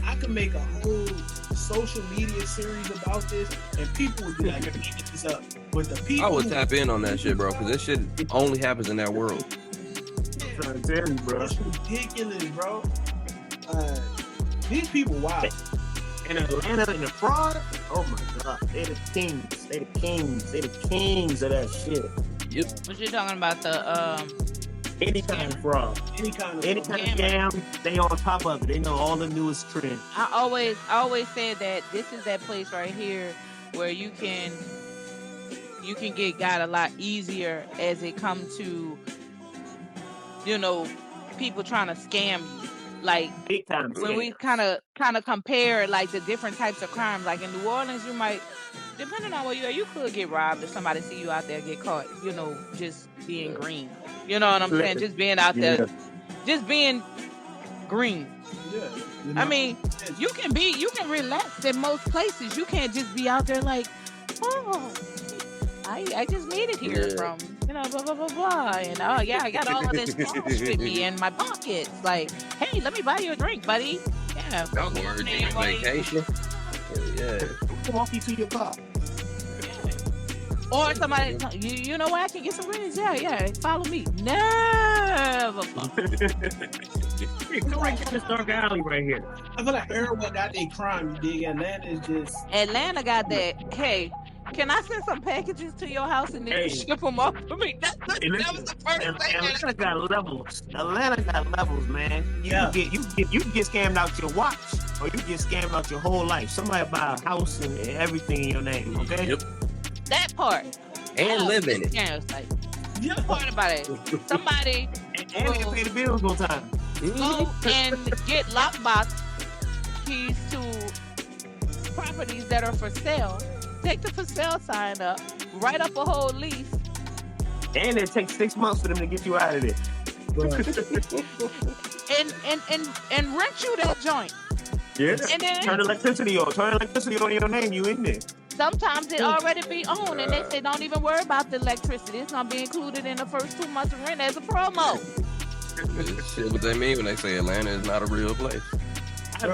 I could make a whole social media series about this, and people would be like, "Let me get this up." But the people, I would tap in on that shit, bro, because this shit only happens in that world. I'm trying to tell you, bro. it's ridiculous, bro. These people, wow. In Atlanta, in the fraud, oh my God, they the kings. They the kings of that shit. Yep. What you talking about? The Any kind of fraud, Any kind of scam, they on top of it. They know all the newest trends. I always said that this is that place right here where you can get got a lot easier as it comes to people trying to scam you. Like Big time. when we kind of compare like the different types of crimes, like in New Orleans, you might, depending on where you are, you could get robbed if somebody see you out there get caught, just being green. You know what I'm saying? Just being out there, just being green. Yeah. I mean, you can relax in most places. You can't just be out there like, oh, I just made it here from, blah, blah, blah, blah. And oh, yeah, I got all of this cash with me in my pockets. Like, hey, let me buy you a drink, buddy. Yeah. Y'all going on vacation? Yeah. Walk you to your car. Or somebody, you know where I can get some greens? Yeah, follow me. Never. Come right down this dark alley right here. I feel like everyone got their crime. You dig? Atlanta is just. Atlanta got that. Hey, can I send some packages to your house and then you ship them off for me? That was the first thing. Atlanta got levels. Atlanta got levels, man. Yeah. You can get scammed out your watch, or you can get scammed out your whole life. Somebody buy a house and everything in your name. Okay. Yep. That part. And live in it. Yeah, like, the part about it. Somebody And they pay the bills on time. go and get lockbox keys to properties that are for sale. Take the for sale sign up, write up a whole lease, And it takes 6 months for them to get you out of there. and rent you that joint. Yeah. And then Turn electricity on. Turn electricity on your name. You in there. sometimes it already be on, and they say don't even worry about the electricity. It's gonna be included in the first 2 months of rent as a promo. Shit, what they mean when they say Atlanta is not a real place. I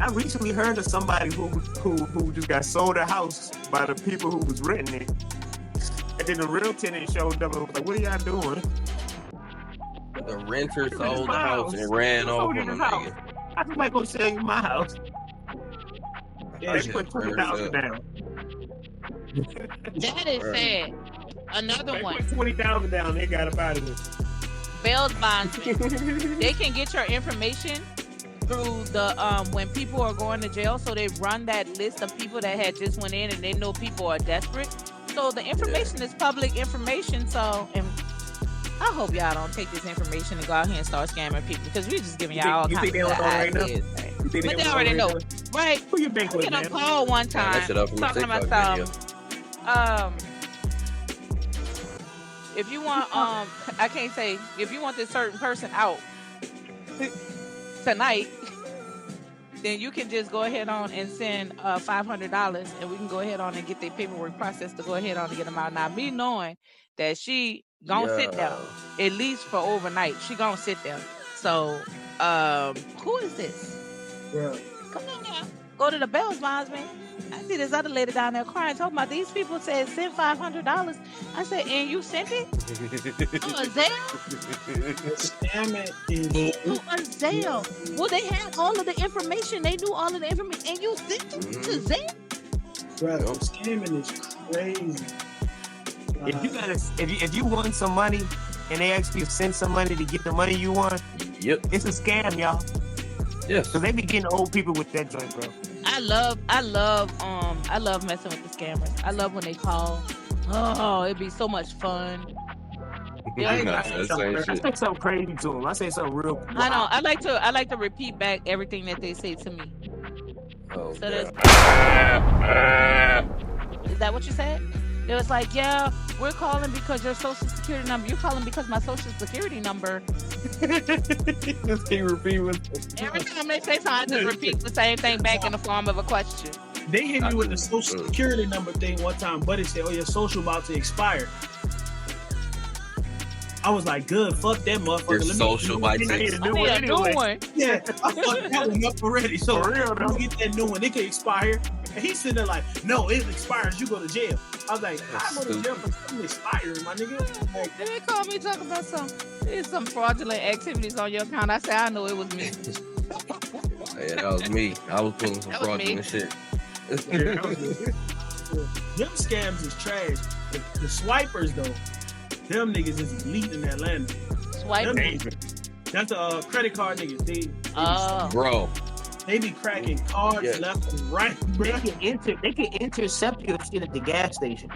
recently heard of somebody who just got sold a house by the people who was renting it. And then the real tenant showed up and was like, "What are y'all doing?" The renter sold the house and ran off on a nigga. I just might go sell you my house. Yeah, They put 20,000 down. That is sad. Another They one. put 20,000 down. They got up out of it. Bail bondsmen. They can get your information through the when people are going to jail, so they run that list of people that had just went in and they know people are desperate. So the information is public information. So, and I hope y'all don't take this information and go out here and start scamming people, because we're just giving y'all all You kinds think of they don't know right now? ideas. You think But they don't already know, right right? now? Who you bank I with, get a man? call one That time shit up from the talking about TikTok video. if you want I can't say, if you want this certain person out tonight, then you can just go ahead on and send $500, and we can go ahead on and get their paperwork processed to go ahead on and get them out. Now, me knowing that she gonna sit there at least for overnight, she gonna sit there. So, who is this? bro. Come on now, go to the Bells bondsman. I see this other lady down there crying, talking about these people said send $500. I said, and you sent it? Oh, a Zelle? Scamming is. Oh, a Zelle. Well, they had all of the information. They knew all of the information, and you sent it to Zelle? Bro, scamming is crazy. If you want some money and they ask you to send some money to get the money you want, Yep. it's a scam, y'all. Yes. Because they be getting old people with that joint, bro. I love messing with the scammers. I love when they call. Oh, it'd be so much fun. Yeah, Nah, that's the same I shit. say something crazy to them. I say something real. I know. I like to repeat back everything that they say to me. Oh, So God. Is that what you said? It was like, yeah, we're calling because your social security number. You're calling because my social security number. Just keep repeating. Every time they say something, I just repeat the same thing back in the form of a question. They hit me with the social security number thing one time. Buddy said, "Oh, your social about to expire." I was like, "Good, fuck that motherfucker." Your Let me- social let me might get take- that I new need one. a new anyway. one. Yeah, I fucked that one up already. So For real, let though. me get that new one. They could expire. And he's sitting there like, "No, it expires. You go to jail." I was like, "I go to jail for something expiring, my nigga." Like, Then they called me talking about some fraudulent activities on your account. I said, I know it was me. Yeah, that was me. I was pulling some That was me. fraudulent shit. them scams is trash. The swipers though, them niggas is elite in Atlanta. Swipe. Them- That's credit card niggas. Oh. Bro, They be cracking cards Yeah. left and right, bro. They can intercept your shit at the gas station.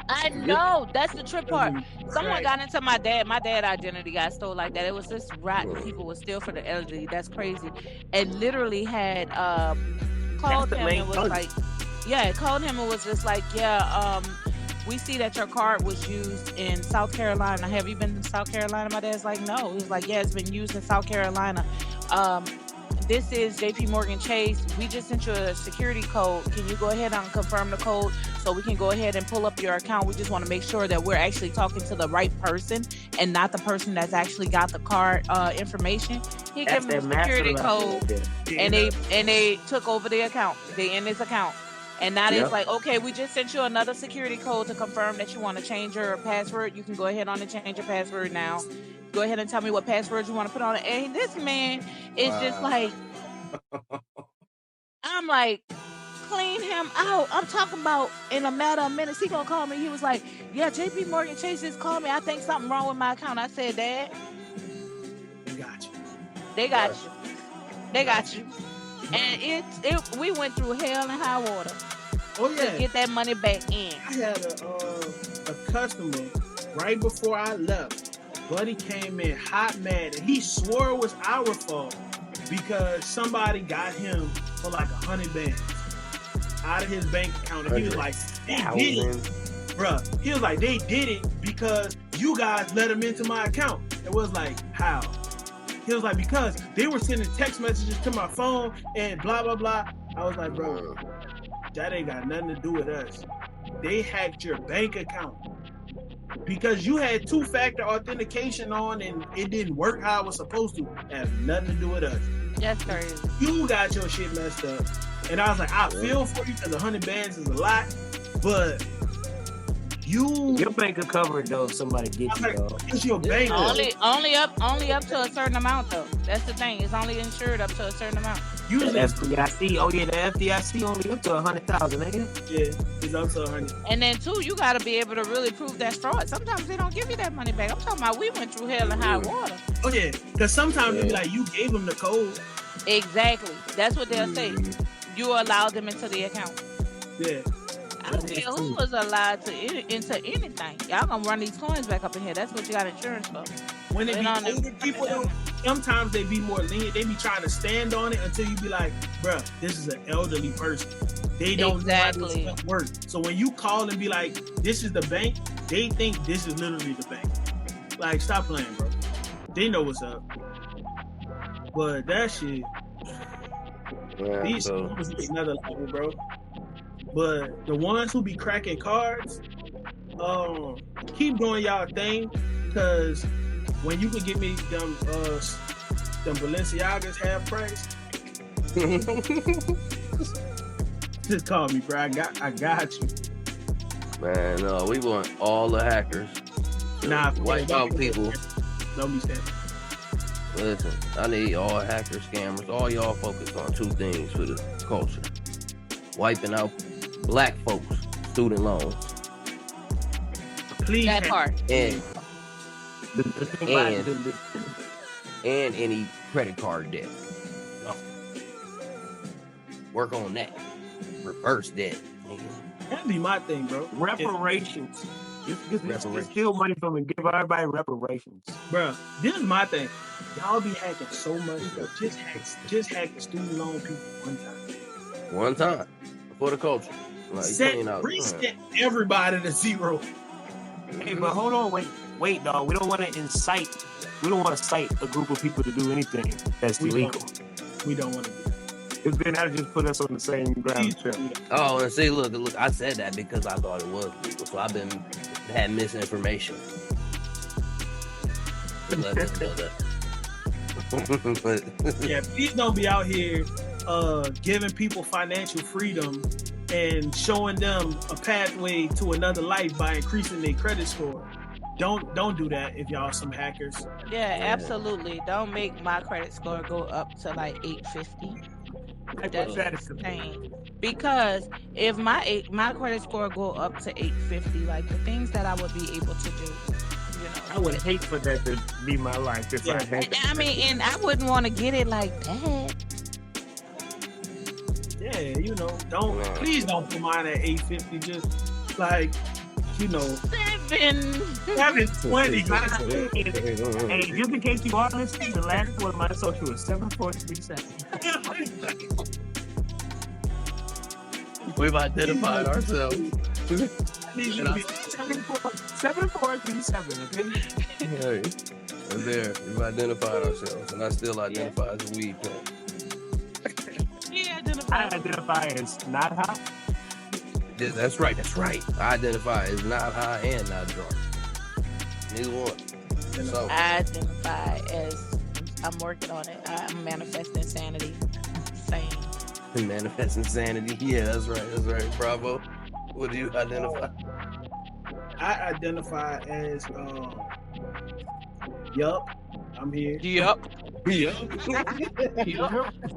I know. That's the trip part. Someone Right. got into my dad. My dad identity got stole like that. It was just rotten people would steal for the elderly. That's crazy. And literally had called That's the him main and was target. like, yeah, called him and was just like, yeah, we see that your card was used in South Carolina. Have you been to South Carolina? My dad's like, no. He was like, yeah, it's been used in South Carolina. This is JP Morgan Chase. We just sent you a security code. Can you go ahead and confirm the code so we can go ahead and pull up your account? We just want to make sure that we're actually talking to the right person and not the person that's actually got the card information. He gave him the security code, and they took over the account. They in his account. And now it's Yep. like, okay, we just sent you another security code to confirm that you want to change your password. You can go ahead on and change your password now. Go ahead and tell me what password you want to put on it. And this man is just Wow. like, I'm like, clean him out. I'm talking about in a matter of minutes, he gonna call me. He was like, yeah, JP Morgan Chase just called me. I think something wrong with my account. I said, Dad, They got you. they got you. They got you. And we went through hell and high water Oh to yeah. get that money back in. I had a customer right before I left. Buddy came in hot mad, and he swore it was our fault because somebody got him for like 100 bands out of his bank account. And he was like, they did it, bruh. He was like, they did it because you guys let him into my account. It was like, how? He was like, because they were sending text messages to my phone and blah, blah, blah. I was like, bro, that ain't got nothing to do with us. They hacked your bank account because you had two-factor authentication on and it didn't work how it was supposed to. It has nothing to do with us. That's crazy. You got your shit messed up. And I was like, I feel for you because 100 bands is a lot, but Your bank will cover it though if somebody gets you, though. it's your bank. Only up to a certain amount though. That's the thing. It's only insured up to a certain amount. The Usually, FDIC, oh yeah, the FDIC only up to 100,000, ain't it? yeah, it's up to 100. And then too, you gotta be able to really prove that's fraud. Sometimes they don't give you that money back. I'm talking about we went through hell and high water. Oh yeah, because sometimes it'll be like you gave them the code. Exactly. That's what they'll say. You allowed them into the account. Yeah, I don't care who was allowed to into anything. Y'all gonna run these coins back up in here. That's what you got insurance for. when it They be don't- older people though, sometimes they be more lenient. They be trying to stand on it until you be like, bruh, this is an elderly person. They don't know how this Exactly. stuff works. So when you call and be like, this is the bank, they think this is literally the bank. Like, stop playing, bro. They know what's up. But that shit, Yeah, these so, scammers is another level, bro. But the ones who be cracking cards, keep doing y'all thing, cause when you can get me them Balenciagas half price, just call me, bro. I got you. man, no, we want all the hackers. to Nah, wipe don't out be people. Don't be standing. Listen, I need all hackers, scammers, all y'all focus on two things for the culture: wiping out black folks' student loans Please, That hack- part. and The thing about it, And- and any credit card debt. No. Work on that. Reverse that. nigga. that'd be my thing, bro. reparations. Just Reparations. steal money from and give everybody reparations. Bro, this is my thing. Y'all be hacking so much stuff. Just hack the student loan people one time. One time for the culture. Like, clean out. Reset everybody to zero. Hey, but hold on, wait, dog. We don't want to incite. We don't want to cite a group of people to do anything that's We illegal. We don't want to do that. Because then that'll just put us on the same ground. Please, too. Oh, and see, look, I said that because I thought it was legal. So I've had misinformation. Let them know that. But Yeah, please don't be out here giving people financial freedom and showing them a pathway to another life by increasing their credit score. Don't do that if y'all some hackers. Yeah, absolutely. Don't make my credit score go up to like 850. That's insane. Because if my credit score go up to 850, like the things that I would be able to do, you know. I would hate for that to be my life if I had. I mean, and I wouldn't want to get it like that. Yeah, you know, Yeah. please don't put mine at 850. Just like, you know, 720. Hey, just in case you are listening, the last one of my social was 7437. we've identified ourselves. I need you to be 7437. Okay. Hey, and there, we've identified ourselves, and I still identify as a weed plant. I identify as not hot. Yeah, that's right. I identify as not high and not drunk. Neither one. So, I identify as I'm working on it. I'm manifesting sanity. Same. Manifest insanity. Yeah, that's right. That's right. Bravo. What do you identify? I identify as yup, I'm here. Yup. Yeah.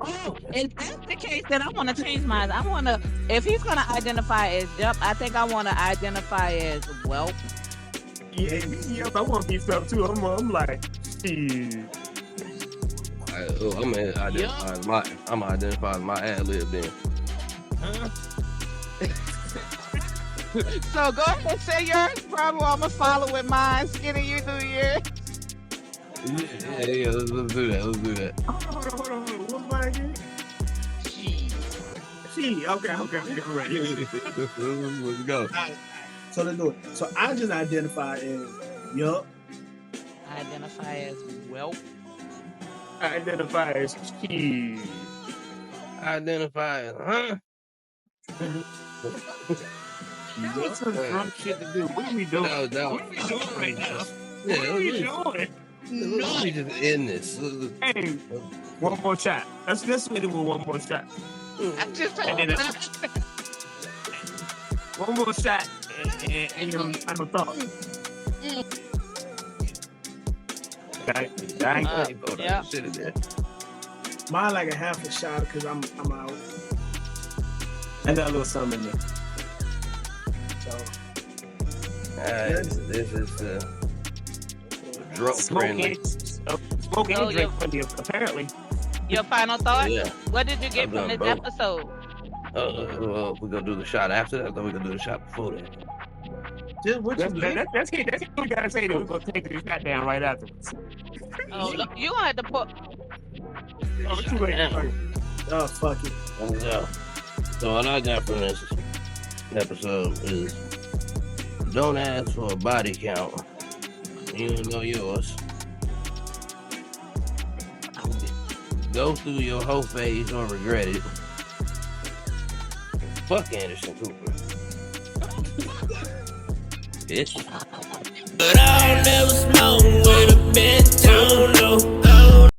Oh, if that's the case, then I want to change mine. I want to, if he's going to identify as yup, I think I want to identify as whelp. Yeah, yup, I want to be stuff too. I'm like, shit. I'm gonna identify my ad lib then. So go ahead, say yours, Bravo. I'm going to follow with mine. Skinny, you do yours. Yeah. Let's do that. Hold on. What's mine again? She. Okay. Right. Let's go. Alright, so let's do it. So I just identify as yup. I identify as whelp. I identify as shit. Identify as That's some drunk shit to do. What are we doing? No. What are we doing right now? Yeah, What are we doing? let me just end this. Hey, one more shot. Let's hit it with one more shot. I just One more shot and your final thought. Okay. Yeah. Shit in there. Mine like a half a shot because I'm out. I got a little something in there. So This is drunk friendly. Smoke and Oh, drink friendly, apparently. Your final thought? Yeah. What did you get I'm from done, this bro. episode? Well, we're gonna do the shot after that. I thought we gonna do the shot before that. just what you get. That's what we gotta say. That we're gonna take the shot down right afterwards. Oh, look, you gonna have to put. Oh, too late. Oh fuck it. Yeah. So what I got from this episode is don't ask for a body count. You don't know yours. Go through your whole phase or regret it. Fuck Anderson Cooper. Bitch. But I'll never smoke with a bitch on